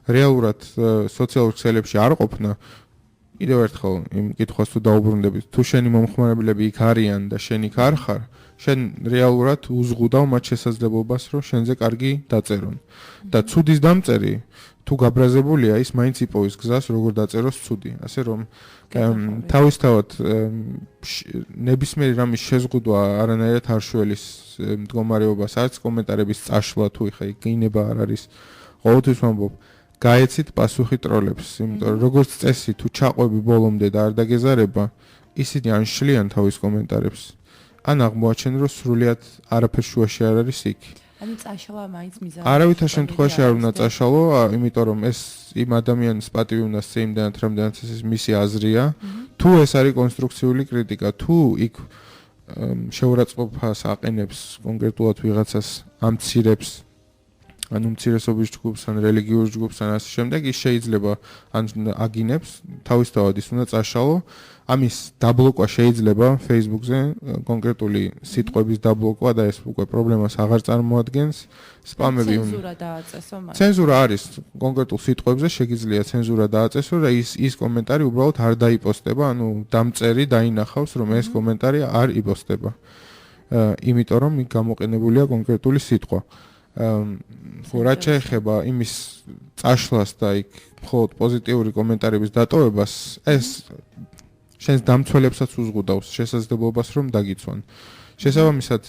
რეალურად სოციალურ ქსელებში არ ყოფნა კიდევ ერთხელ იმ კითხვას თუ დაუბრუნდებით, თუ შენი მომხმარებლები იქ არიან და შენ იქ არ ხარ, შენ რეალურად უზღუდავ მათ შესაძლებლობას, რომ შენზე კარგი დაწერონ. და ცუდის დამწერი თუ გაბრაზებულია, ის მაინც იპოვის გზას, როგორ დაწეროს ცუდი. ასე რომ თავისთავად ნებისმიერი რამის შეზღუდვა არანაირად არ შველის მდგომარეობას, არც კომენტარების წაშლა თუ ეხა იქნება არ არის. ყოველთვის ვამბობ, გაეცით პასუხი ტროლებს, იმიტომ რომ როგორც წესი თუ ჩაყვები ბოლომდე და არ დაგეზარება, ისინი ან შლიან თავის კომენტარებს, ან აღმოაჩენ, რომ სრულიად არაფერ შუაში არ არის იქ. ანუ წაშლა მაინც მიზანი. არავითარ შემთხვევაში არ უნდა წაშალო, იმიტომ რომ ეს იმ ადამიანის პატივი უნდა იმდანაც რამდენიც ეს მისი აზრია. თუ ეს არის კონსტრუქციული კრიტიკა, თუ იქ შეურაცხყოფას აყენებს კონკრეტულად ვიღაცას ამცირებს ან უმცირესობის ჯგუფს, ან რელიგიურ ჯგუფს, ან ასე შემდეგ, ის შეიძლება ან აგინებს, თავისთავად ის უნდა წაშალო. ამის დაბლოკვა შეიძლება Facebook-ზე, კონკრეტული სიტყვების დაბლოკვა და ეს უკვე პრობლემას აღარ წარმოადგენს. სპამები ცენზურა დააწესო მათ. ცენზურა არის კონკრეტულ სიტყვებზე, შეგიძლია ცენზურა დააწესო და ის კომენტარი უბრალოდ არ დაიპოსტება, ანუ დამწერი დაინახავს, რომ ეს კომენტარი არ იპოსტება. იმიტომ რომ იქ გამოყენებულია კონკრეტული სიტყვა. რაც შეეხება იმის წაშლას და იქ მხოლოდ პოზიტიური კომენტარების დატოვებას, ეს შენს დამცველებსაც უზღუდავს შესაძლებლობას, რომ დაგიცვან. შესაბამისად,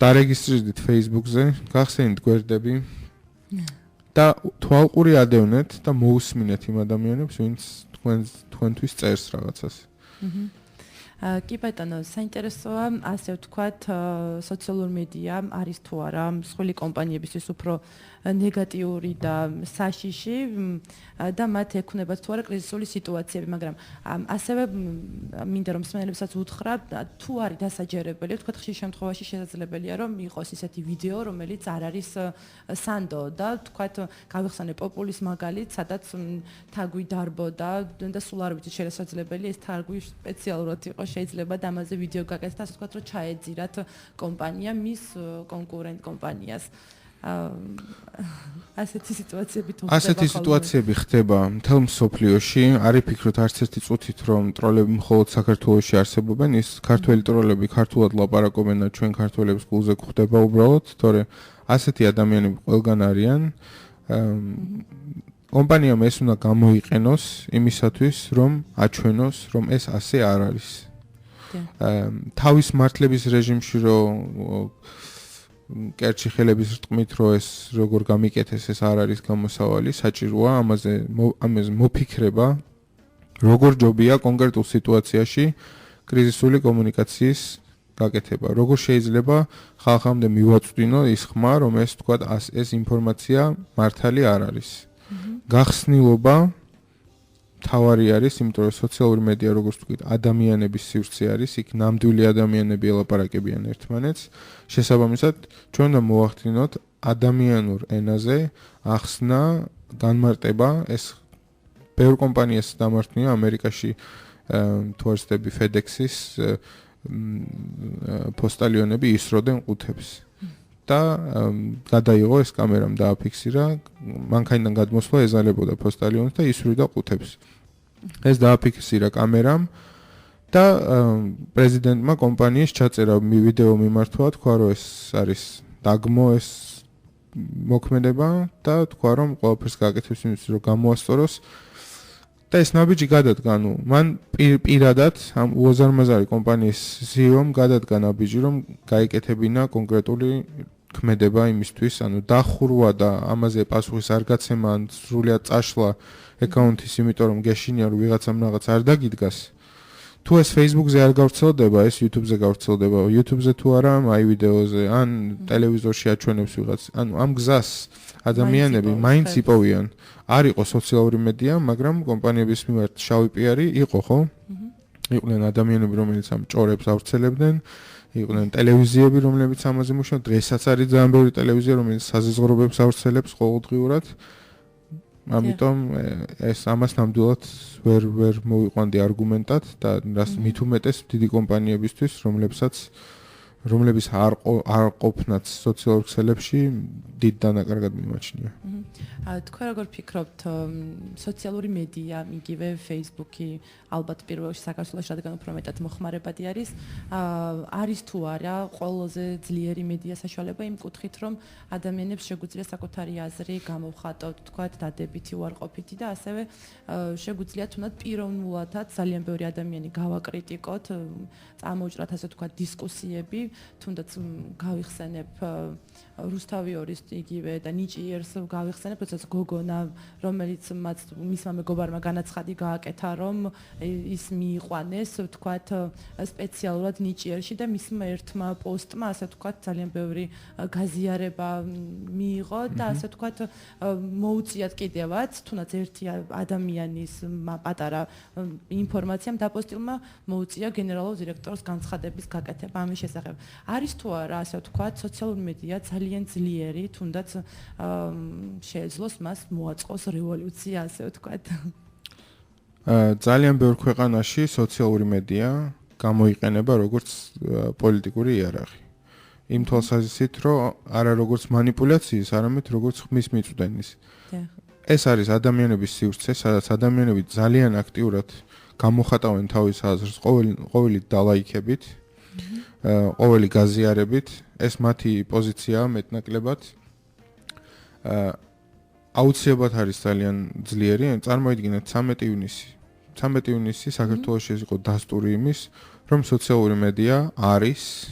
დარეგისტრირდით Facebook-ზე, გახსენით გვერდები და თვალყური ადევნეთ და მოусმინეთ იმ ადამიანებს, ვინც თქვენთვის წერს რაღაცას. კი ბატონო, საინტერესოა, ასე ვთქვათ, სოციალურ მედია არის თუ არა მსხვილი კომპანიებისთვის უფრო ნეგატიური და საშიში და მათ ექნებათ თუ არა კრიზისული სიტუაციები, მაგრამ ასევე მინდა რომ მსმენელებსაც უთხრა, თუ არის დასაჯერებელი, ვთქვათ, ხშირ შემთხვევაში შესაძლებელია რომ იყოს ისეთი ვიდეო, რომელიც არ არის სანდო და ვთქვათ, გავიხსენე პოპულის მაგალით, სადაც თაგვი დარბოდა და სულ არ ვიცი შესაძლებელია ეს თაგვი სპეციალურად იყო, შეიძლება და ამაზე ვიდეო გაკეთეთ, ასე ვთქვათ, რომ ჩაეძირათ კომპანია მის კონკურენტ კომპანიას. ასეთი სიტუაციები ხდება მთელ მსოფლიოში. არ იფიქროთ არც ერთი წუთით, რომ ტროლები მხოლოდ საქართველოში არსებობენ. ის ქართველი ტროლები ქართულად ლაპარაკობენ და ჩვენ ქართველებს გულზე გვხვდება უბრალოდ, თორე ასეთი ადამიანები ყველგან არიან. კომპანიამ ეს უნდა გამოიყენოს იმისათვის, რომ აჩვენოს, რომ ეს ასე არ არის. თავის მართლების რეჟიმში რომ კერჩი ხელების რტყმით რომ ეს როგორ გამიკეთეს ეს არ არის გამოსავალი, საჭიროა ამაზე მოფიქრება, როგორ ჯობია კონკრეტულ სიტუაციაში კრიზისული კომუნიკაციის გაკეთება. როგორ შეიძლება ხალხამდე მივაწვდინო ის ხმა, რომ ეს თქვა ეს ინფორმაცია მართალი არ არის. გახსნილობა თავარი არის, იმიტომ რომ სოციალური მედია, როგორც ვთქვით, ადამიანების სივრცე არის, იქ ნამდვილი ადამიანები ელაპარაკებიან ერთმანეთს. შესაბამისად, ჩვენ უნდა მოვახდინოთ ადამიანურ ენაზე ახსნა, განმარტება, ეს ბევრ კომპანიას დამართნია ამერიკაში თუ არ ვცდები FedEx-ის პოსტალიონები ისროდნენ ყუთებს. და გადაიღო ეს კამერამ დააფიქსირა, მანქანიდან გადმოსვლა ეზალებოდა პოსტალიონს და ისვრიდა ყუთებს. ეს დააფიქსირა კამერამ და პრეზიდენტმა კომპანიის ჩაწერა ვიდეო მიმართვა, თქვა რომ ეს არის დაგმო ეს მოქმედება და თქვა რომ ყველაფერს გააკეთებს იმისთვის რომ გამოასწოროს და ეს ნაბიჯი გადადგა, მან პირადად ამ უაზარმაზარი კომპანიის CEO-მ გადადგა ნაბიჯი, რომ გაიკეთებინა კონკრეტული ქმედება იმისთვის, დახურვა და ამაზე პასუხის არ გაცემა ან სრულად წაშლა აკაუნთის, იმიტომ რომ გეშინია რომ ვიღაცამ რაღაც არ დაგიდგას. თუ ეს Facebook-ზე არ გავრცელდება, ეს YouTube-ზე გავრცელდება, YouTube-ზე თუ არა, აი ვიდეოზე, ან ტელევიზორში აჩვენებს ვიღაც. ამ გზას ადამიანები მაინც იპოვიან. არ იყო სოციალური მედია, მაგრამ კომპანიების მიმართ შავი პიარი იყო, ხო? იყვნენ ადამიანები, რომელიც ამ ჭორებს ავრცელებდნენ, იყვნენ ტელევიზიები, რომლებიც ამაზე მუშაობდნენ. დღესაც არის ძალიან ბევრი ტელევიზია, რომელიც საზღვრობებს ავრცელებს ყოველდღიურად. ამიტომ ეს ამას ნამდვილად ვერ მოვიყვანდი არგუმენტად და მით უმეტეს დიდი კომპანიებისთვის, რომლებიც არ ყოფნაც სოციალურ ქსელებში დიდ დანაკარგად მიმაჩნია. თქვენ როგორ ფიქრობთ, სოციალური მედია, იგივე Facebook-ი, ალბათ პირველ რიგში საქართველოში, რადგან უფრო მეტად მოხმარებადი არის თუ არა ყველაზე ძლიერი მედია საშუალება იმ კუთხით, რომ ადამიანებს შეგვიძლია საკუთარი აზრი გამოვხატოთ, თქვათ, დადებითი, უარყოფითი და ასევე შეგვიძლია თუნდაც პიროვნულადაც ძალიან ბევრი ადამიანი გავაკრიტიკოთ, წამოვჭრათ ასე თქვათ დისკუსიები, თუნდაც გავიხსენებ რუსთავი ორის იგივე და ნიჭიერს გავიხსენებ, როდესაც გოგონა, რომელიც მისმა მეგობარმა განაცხადი გააკეთა, რომ ის მიიყვანეს, თქვათ, სპეციალურად ნიჭიერში და მისმა ერთმა პოსტმა, ასე თქვათ, ძალიან ბევრი გაზიარება მიიღო და ასე თქვათ, მოუწიათ კიდევაც, თუნდაც ერთი ადამიანის პატარა ინფორმაციამ დაპოსტილმა მოუწია გენერალურ დირექტორს განცხადების გაკეთება ამის შესახებ. არის თუ არა, ასე თქვათ, სოციალური მედია ძალიან ძლიერი, თუნდაც შეეძლოს მას მოაწყოს რევოლუცია, ასე ვთქვათ. ძალიან ბევრ ქვეყანაში სოციალური მედია გამოიყენება როგორც პოლიტიკური იარაღი. იმ თვალსაზრისით, რომ არა როგორც მანიპულაციის, არამედ როგორც ხმის მიწვდენის. ეს არის ადამიანების სივრცე, სადაც ადამიანები ძალიან აქტიურად გამოხატავენ თავის აზრს ყოველი დალაიქებით, ყოველი გაზიარებით, ეს მათი პოზიციაა მეტნაკლებად. აუცილებლად არის ძალიან ძლიერი, წარმოიდგინეთ 13 ივნისი. 13 ივნისი საქართველოში იყო დასტური იმის, რომ სოციალური მედია არის,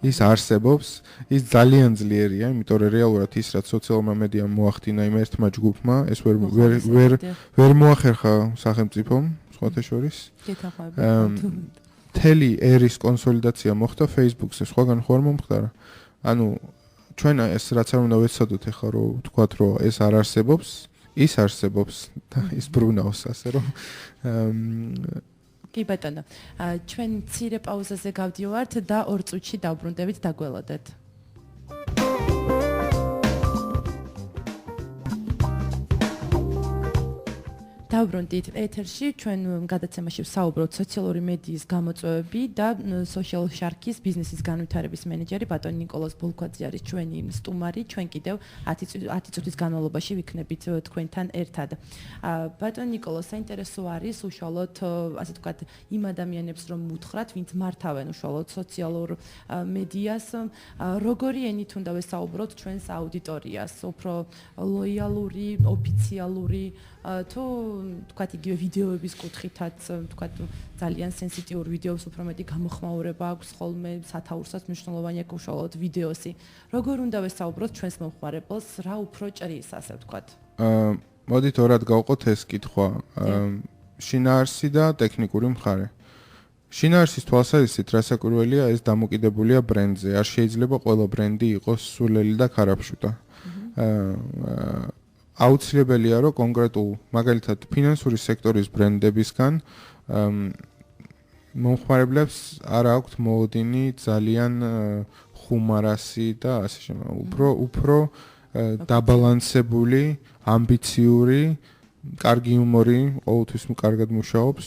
ის არსებობს, ის ძალიან ძლიერია, იმიტომ რომ რეალურად ის რაც სოციალურმა მედიამ მოახდინა იმ ერთმა ჯგუფმა, ეს ვერ მოახერხა სახელმწიფომ, სხვათა შორის. მთელი ერის კონსოლიდაცია მოხდა Facebook-ზე, სხვაგან ხო არ მომხდარა. ჩვენ ეს რაც არ უნდა ვეცადოთ ახლა რომ ვთქვათ რომ ეს არ არსებობს, ის არსებობს და ის ბრუნავს ასე რომ კი ბატონო, ჩვენ მცირე პაუზაზე გავდივართ და 2 წუთში დავბრუნდებით დაგველოდეთ. დავბრუნდით ეთერში, ჩვენ გადაცემაში ვსაუბრობთ სოციალური მედიის გამოწვევები და social shark-ის ბიზნესის განვითარების მენეჯერი ბატონი ნიკოლოზ ბოლქვაძე არის ჩვენი სტუმარი, ჩვენ კიდევ 10 წუთის განმავლობაში ვიქნებით თქვენთან ერთად. ბატონი ნიკოლოზ, საინტერესო არის უშუალოდ, ასე ვთქვათ, იმ ადამიანებს რომ უთხრათ, ვინც მართავენ უშუალოდ სოციალურ მედიას, როგორი ენით უნდა ვესაუბროთ ჩვენს აუდიტორიას, უფრო ლოიალური, ოფიციალური თუ თქვათ იგივე ვიდეოების კუთხითაც თქვათ ძალიან სენსიტიური ვიდეოს უფრო მეტი გამოხმაურება აქვს ხოლმე სათაურსაც მნიშვნელოვანი აქვს უშუალოდ ვიდეოსი. როგორ უნდა ვესაუბროთ ჩვენს მომხმარებელს, რა უფრო ჭრის, ასე ვთქვათ? მოდით ორად გავყოთ ეს კითხვა. შინაარსი და ტექნიკური მხარე. შინაარსის თვალსაზრისით რასაკვირველია, ეს დამოკიდებულია ბრენდზე. არ შეიძლება ყველა ბრენდი იყოს სულელი და ქარაფშუტა. აუცილებელია რომ კონკრეტულ მაგალითად ფინანსური სექტორის ბრენდებისგან მომხმარებლებს არ აქვთ მოლოდინი ძალიან ხუმარასი და ასე შემდეგ. უფრო დაბალანსებული, ამბიციური, კარგი იუმორი, ყოველთვის კარგად მუშაობს.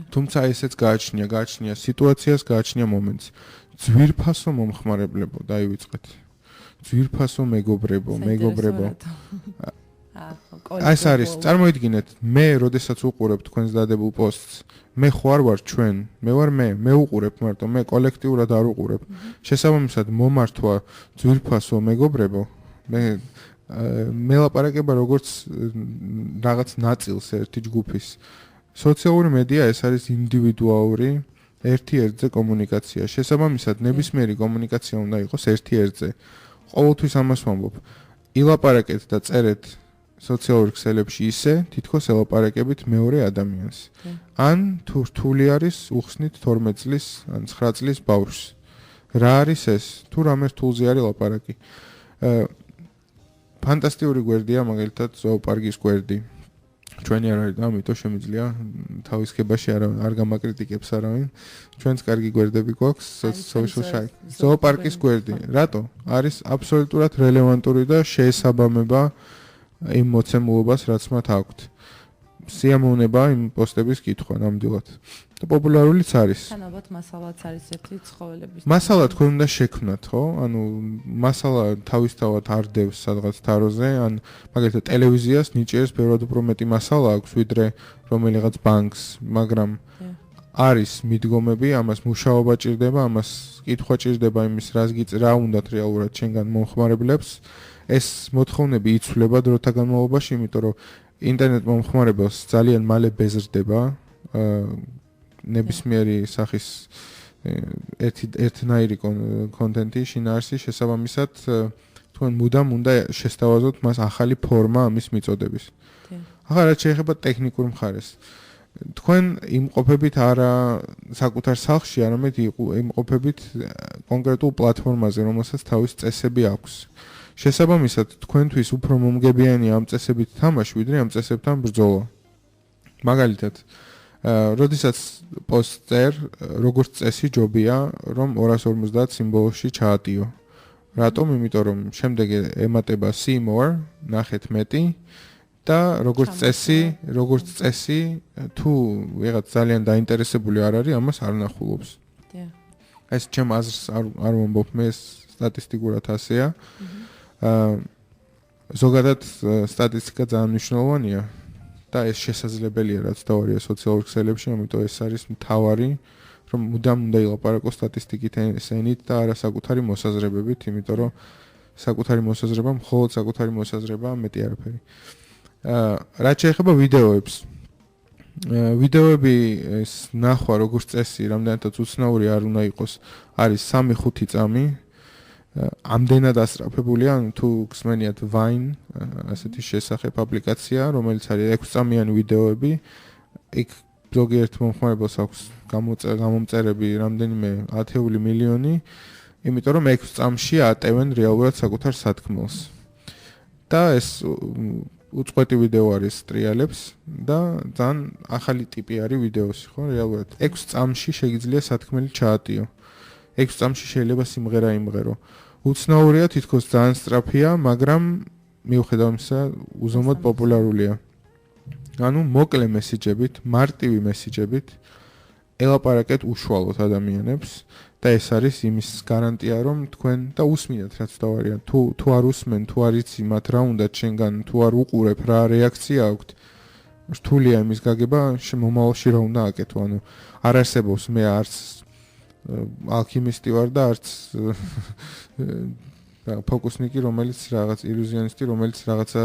თუმცა ესეც გააჩნია სიტუაციას, გააჩნია მომენტს. ძვირფასო მომხმარებლებო, დაივიწყეთ. ძვირფასო მეგობრებო. ეს არის, წარმოიდგინეთ, მე როდესაც უყურებ თქვენს დადებულ პოსტს, მე ხო არ ვარ ჩვენ, მე ვარ მე უყურებ მარტო, მე კოლექტიურად არ უყურებ. შესაბამისად, მომართვა ძვირფასო მეგობრებო, მე ლაპარაკება როგორც რაღაც ნაწილს ერთი ჯგუფის. სოციალური მედია ეს არის ინდივიდუალური ერთ-ერთზე კომუნიკაცია. შესაბამისად, ნებისმიერი კომუნიკაცია უნდა იყოს ერთ-ერთზე. ყოველთვის ამას ვამბობ. ილაპარაკეთ და წერეთ სოციალურ ქსელებში ისე, თითქოს ელაპარაკებით მეორე ადამიანს. ან თუ რთული არის, უხსნით 12 წლის ან 9 წლის ბავშვს. რა არის ეს? თუ რამე რთულზე არის ლაპარაკი. ფანტასტიკური გვერდია, მაგალითად, ზოოპარკის გვერდი. ჩვენი არ არის, ამიტომ შემიძლია თავის ხებაში არ გამაკრიტიკებს არავინ. ჩვენც კარგი გვერდები გვაქვს social site. ზოოპარკის გვერდი. რატო? არის აბსოლუტურად რელევანტური და შეესაბამება იმ მოცემულობას, რაც მათ აქვთ. სიამოვნება იმ პოსტების კითხვა ნამდვილად. და პოპულარულიც არის. თან ალბათ მასალაც არის ერთი ცხოველების. მასალა თქვენ უნდა შექმნათ, ხო? ანუ მასალა თავისთავად არ დევს სადღაც თაროზე, ან მაგალითად ტელევიზიას ნიჭიერს ბევრად უფრო მეტი მასალა აქვს, ვიდრე რომელიღაც ბანკს, მაგრამ არის მიდგომები, ამას მუშაობა ჭირდება, ამას კითხვა ჭირდება იმის, რა უნდათ რეალურად შენგან მომხმარებლებს. ეს მოთხოვნები იცვლება დროთა განმავლობაში, იმიტომ რომ ინტერნეტ მომხმარებელს ძალიან მალე ბეზრდება ნებისმიერი სახის ერთნაირი კონტენტი შინაარსი, შესაბამისად თქვენ მუდამ უნდა შესთავაზოთ მას ახალი ფორმა ამის მიწოდების. ახლა რაც შეეხება ტექნიკურ მხარეს. თქვენ იმყოფებით არა საკუთარ სახლში, არამედ იმყოფებით კონკრეტულ პლატფორმაზე, რომელსაც თავის წესები აქვს. შესაბამისად, თქვენთვის უფრო მომგებიანი ამ წესებით თამაში, ვიდრე ამ წესებთან ბრძოლა. მაგალითად, როდესაც პოსტს წერ, როგორც წესი ჯობია, რომ 250 სიმბოლოში ჩაატიო. რატომ? იმიტომ რომ შემდეგ ემატება see more, ნახეთ მეტი და როგორც წესი, თუ ვიღაც ძალიან დაინტერესებული არ არის, ამას არ ნახულობს. ეს ჩემ აზრს არ ვამბობ, მე სტატისტიკურად ასეა. ზოგადად სტატისტიკა ძალიან მნიშვნელოვანია და ეს შესაძლებელია, რაც თავარია სოციალურ ქსელებში, ამიტომ ეს არის მთავარი, რომ მუდამ უნდა ილაპარაკო სტატისტიკით ესენით და არა საკუთარი მოსაზრებებით, იმიტომ რომ საკუთარი მოსაზრება, მხოლოდ საკუთარი მოსაზრება მეტი არაფერი. რაც შეეხება ვიდეოებს. ვიდეოები ეს ნახვა როგორც წესი, რამდენადაც უცნაური არ უნდა იყოს, არის 3-5 წამი. ამდენად ასწრაფებულია, თუ გსმენიათ Vine, ასეთი შესახებ აპლიკაცია, რომელიც არის 6 წამიანი ვიდეოები. იქ ზოგიერთ მომხმარებელს აქვს გამომწერები რამდენიმე 10 მილიონი, იმიტომ რომ 6 წამში ატევენ რეალურად საკუთარ სათქმელს. და ეს უწყვეტი ვიდეო არის ტრიალებს და ძალიან ახალი ტიპი არის ვიდეოსი, ხო, რეალურად 6 წამში შეიძლება სათქმელი ჩაატიო. 6 წამში შეიძლება სიმღერა იმღერო. უცნაურია, თითქოს ძალიან სწრაფია, მაგრამ მიუხედავად იმისა, უზომოდ პოპულარულია. ანუ მოკლე მესიჯებით, მარტივი მესიჯებით ელაპარაკეთ უშუალოდ ადამიანებს და ეს არის იმის გარანტია, რომ თქვენ და უსმინათ რაც თავარია. თუ არ უსმენ, თუ არ იცი მათ რა უნდათ შენგან, თუ არ უყურებ, რა რეაქცია აქვთ, რთულია იმის გაგება, მომავალში რა უნდა აკეთო. ანუ არ არსებობს მე არც ალქიმისტი ვარ და არც ფოკუსნიკი, რომელიც რაღაც ილუზიონისტი, რომელიც რაღაცა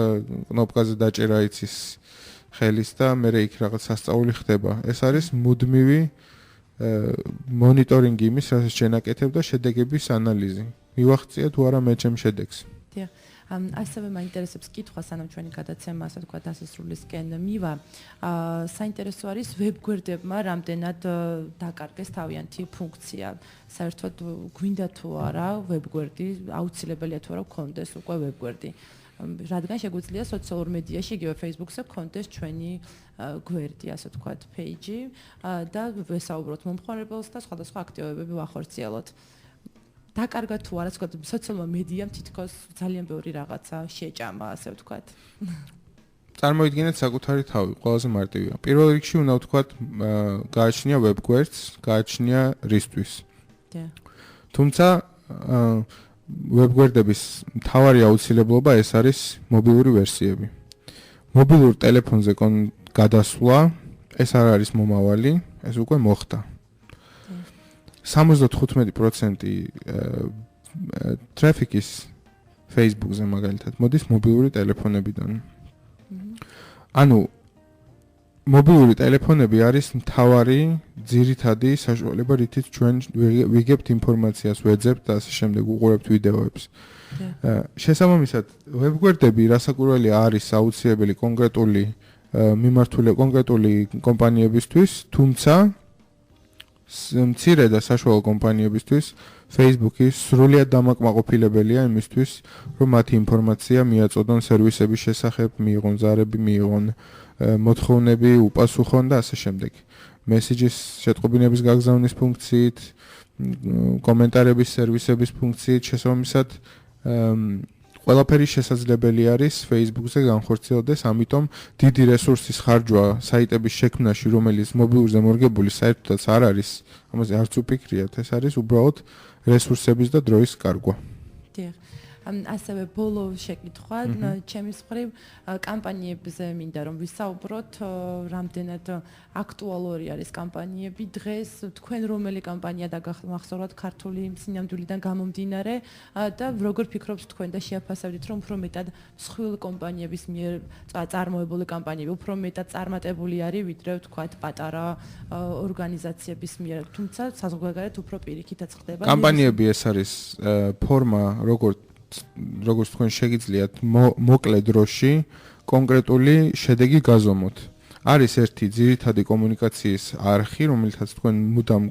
კნოპკაზე დაჭერა იცის ხელის და მე იქ რაღაც სასწაული ხდება. ეს არის მუდმივი მონიტორინგი იმის, რასაც შენაკეთებ და შედეგების ანალიზი. მივახციე თუ არა მე ჩემ შედეგს. დიახ. ასევე მაინტერესებს კითხვა, სანამ ჩვენი გადაცემა, ასე ვთქვათ, დასასრულისკენ მივა. საინტერესო არის ვებგვერდებმა რამდენად დაკარგეს თავიანთი ფუნქცია. საერთოდ გვინდა თუ არა ვებგვერდი, აუცილებელია თუ არა გქონდეს უკვე ვებგვერდი. რადგან შეგვიძლია სოციალურ მედიაში, იგივე Facebook-ზე გქონდეს ჩვენი გვერდი, ასე ვთქვათ, page-ი და ვესაუბროთ მომხმარებელს და სხვადასხვა აქტივობები ვახორციელოთ. დაკარგა თუ არა, თქვა სოციალურ მედიამ თითქოს ძალიან ბევრი რაღაცა შეჭამა, ასე ვთქვათ. წარმოიდგინეთ საკუთარი თავი, ყველაზე მარტივია. პირველ რიგში უნდა ვთქვათ, გააჩნია ვებგვერდს, გააჩნია რისთვის. თუმცა ვებგვერდების მთავარი აუცილებლობა ეს არის მობილური ვერსიები. მობილურ ტელეფონზე გადასვლა ეს არ არის მომავალი, ეს უკვე მოხდა. 75% ტრაფიკის Facebook-ზე მაგალითად მოდის მობილური ტელეფონებიდან. ანუ მობილური ტელეფონები არის მთავარი ძირითადი საშუალება, რითიც ჩვენ ვიგებთ ინფორმაციას, ვეძებთ და ასე შემდეგ, უყურებთ ვიდეოებს. შესაბამისად, ვებგვერდები რასაკვირველია არის აუცილებელი კონკრეტული კონკრეტული კომპანიებისთვის, თუმცა მცირე და საშუალო კომპანიებისთვის Facebook-ი სრულიად დამაკმაყოფილებელია იმისთვის, რომ მათი ინფორმაცია მიაწოდონ სერვისების შესახებ, მიიღონ ზარები, მიიღონ მოთხოვნები, უპასუხონ და ასე შემდეგ. მესეჯის შეტყობინების გაგზავნის ფუნქციით, კომენტარების სერვისების ფუნქციით, შესაბამისად ყველაფერი შესაძლებელი არის Facebook-ზე განხორციელდეს, ამიტომ დიდი რესურსის ხარჯვა საიტების შექმნაში, რომელიც მობილურზე მორგებული საერთოდაც არ არის, ამაზე არც უფიქრიათ, ეს არის უბრალოდ რესურსების და დროის კარგვა. დიახ. ასევე ბოლო შეკითხვა, ჩემის მხრივ კამპანიებზე მინდა რომ ვისაუბროთ, რამდენად აქტუალური არის კამპანიები დღეს, თქვენ რომელი კამპანია დაგახსოვთ ქართული სინამდვილიდან გამომდინარე და როგორ ფიქრობთ თქვენ და შეაფასებთ რომ უფრო მეტად მსხვილ კომპანიების მიერ წარმოებული კამპანიები უფრო მეტად წარმატებული არის ვიდრე ვთქვათ პატარა ორგანიზაციების მიერ, თუმცა საზღვარგარეთ უფრო პირიქითაც ხდება. კამპანიები ეს არის ფორმა, როგორც თქვენ შეგიძლიათ მოკლე დროში კონკრეტული შედეგი გაზომოთ. არის ერთი ძირითადი კომუნიკაციის არხი, რომელთაც თქვენ მუდამ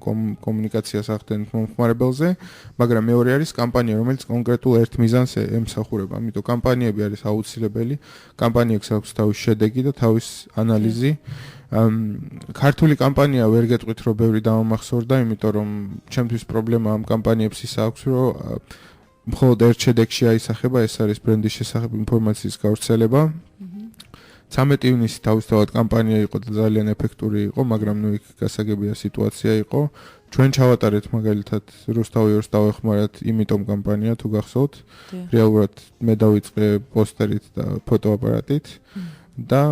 კომუნიკაციას ახდენთ მომხმარებელზე, მაგრამ მეორე არის კამპანია, რომელიც კონკრეტულ ერთ მიზანს ემსახურება. ამიტომ კამპანიები არის აუცილებელი, კამპანიებს აქვს თავისი შედეგი და თავისი ანალიზი. ქართული კამპანია ვერ გეტყვით, რომ ბევრი დამამახსოვრდა, იმიტომ რომ ჩემთვის პრობლემა ამ კამპანიებს ის აქვს, რომ მხოლოდ ერთ შედეგში აისახება, ეს არის ბრენდის შესახებ ინფორმაციის გავრცელება. 13 ივნისი თავისთავად კამპანია იყო და ძალიან ეფექტური იყო, მაგრამ ნუ იქ გასაგებია სიტუაცია იყო. ჩვენ ჩავატარეთ მაგალითად რუსთავიორს დავეხმარათ, იმიტომ კამპანია თუ გახსოვთ. რეალურად მე დავიწყე პოსტერით და ფოტოაპარატით და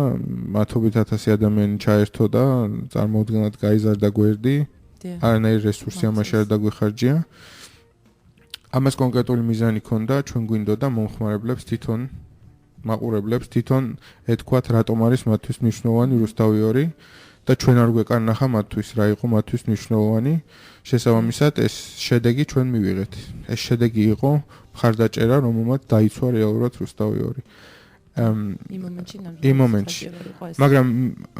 მათობით 1000 ადამიანი ჩაერთო და წარმოუდგენლად გაიზარდა გვერდი. არანაირი რესურსი ამაში არ დაგვიხარჯია. ამას კონკრეტული მიზანი ჰქონდა, ჩვენ გვინდოდა მომხმარებლებს თვითონ მაყურებლებს თვითონ ეთქვათ რატომ არის მათთვის მნიშვნელოვანი რუსთავიორი და ჩვენ არ გვეკარნახა მათთვის რა იყო მათთვის მნიშვნელოვანი. შესაბამისად ეს შედეგი ჩვენ მივიღეთ. ეს შედეგი იყო მხარდაჭერა, რომელმაც დაიცვა რეალურად რუსთავიორი. იმ მომენტში. მაგრამ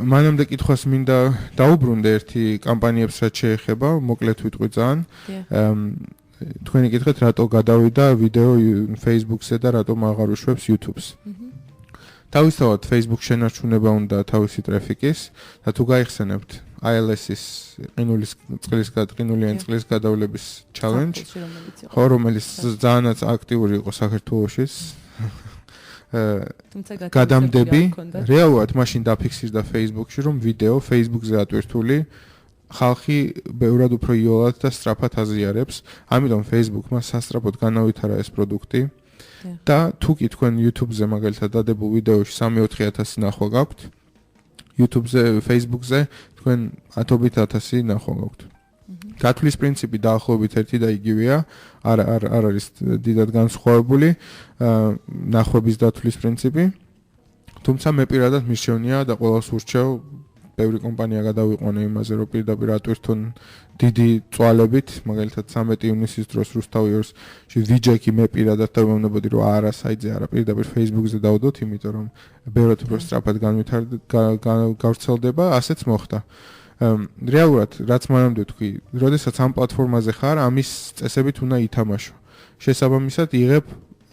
მანამდე კითხვას მინდა დაუბრუნდე ერთი კამპანიებს რაც შეეხება, მოკლედ ვიტყვი ძალიან. თქვენი კითხეთ რატო გადავიდა ვიდეო Facebook-ზე და რატომ აღარ უშვებს YouTube-ს. თავისთავად Facebook შენარჩუნება უნდა თავისი ტრაფიკის და თუ გაიხსენებთ iOS-ის ყინულიანი წყლის გადავლების challenge, ხო, რომელიც ძალიანაც აქტიური იყო საქართველოშიც. გადამდები რეალურად მაშინ დაფიქსირდა Facebook-ში, რომ ვიდეო Facebook-ზე ატვირთული ხალხი ბევრად უფრო იოლად და სწრაფად აზიარებს, ამიტომ Facebook-მა სასწრაფოდ განავითარა ეს პროდუქტი და თუ კი თქვენ YouTube-ზე მაგალითად დადებულ ვიდეოში 3-4 ნახვა გაქვთ, YouTube-ზე, Facebook-ზე თქვენ 10,000 ნახვა გაქვთ. დათვლის პრინციპი დაახლოებით ერთი და იგივეა, არ არის დიდად განსხვავებული ნახვების დათვლის პრინციპი. თუმცა მე პირადად მირჩევნია და ყველას ურჩევ ბევრი კომპანია გადავიყვანე იმაზე, რომ პირდაპირ ატვირთონ დიდი წვალებით, მაგალითად 13 ივნისის დროს რუსთავიორს ვიჯექი მე პირადად დავამნებოდი, რომ არა საიტზე, არა პირდაპირ Facebook-ზე დავდოთ, იმიტომ რომ ბევრად უფრო სწრაფად გავრცელდება, ასეც მოხდა. რეალურად, რაც მანამდე თქვი, როდესაც ამ პლატფორმაზე ხარ, ამის წესებით უნდა ითამაშო. შესაბამისად იღებ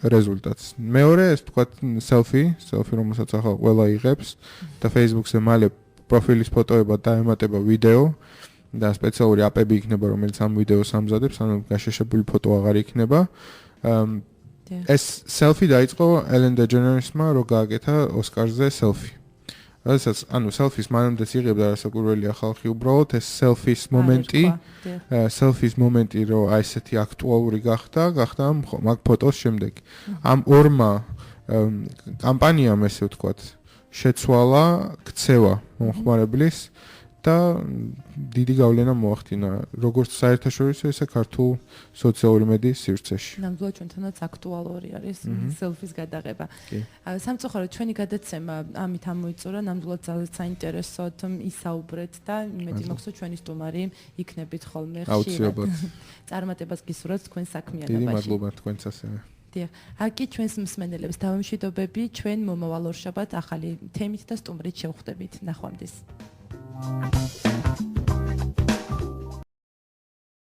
რეზულტატს. მეორე, ეს თქვათ selfie, რომელსაც ახლა ყველა იღებს და Facebook-ზე მალე პროფილის ფოტოება დაემატება ვიდეო და სპეციალური აპები იქნება, რომელიც ამ ვიდეოს ამზადებს, ანუ გაშეშებული ფოტო აღარ იქნება. ეს selfie დაიწყო Ellen DeGeneres-მა, რო გააკეთა ოსკარზე selfie. როდესაც, ანუ selfies მანამდეც იღებდა რასაკვირველია ხალხი, უბრალოდ ეს selfies მომენტი, რო აი ესეთი აქტუალური გახდა მაგ ფოტოს შემდეგ. ამ ორმა კამპანიამ ესე ვთქვათ, შეცვალა ქცევა მომხმარებლის და დიდი გავლენა მოახდინა როგორც საერთაშორისო ისე ქართულ სოციალური მედიის სივრცეში. ნამდვილად ჩვენთანაც აქტუალური არის სელფის გადაღება. სამწუხაროდ ჩვენი გადაცემა ამით ამოიწურა, ნამდვილად ძალიან საინტერესოდ ისაუბრეთ და იმედი მაქვს რომ ჩვენი სტუმარი იქნებით ხოლმე ხშირად. აუცილებლად. წარმატებას გისურვებთ თქვენ საქმიანობაში. დიდი მადლობა თქვენც ასევე. დიახ. აქ ჩვენს მსმენელებს დავამშვიდობები, ჩვენ მომავალ ორშაბათს ახალი თემით და სტუმრით შევხვდებით. ნახვამდის.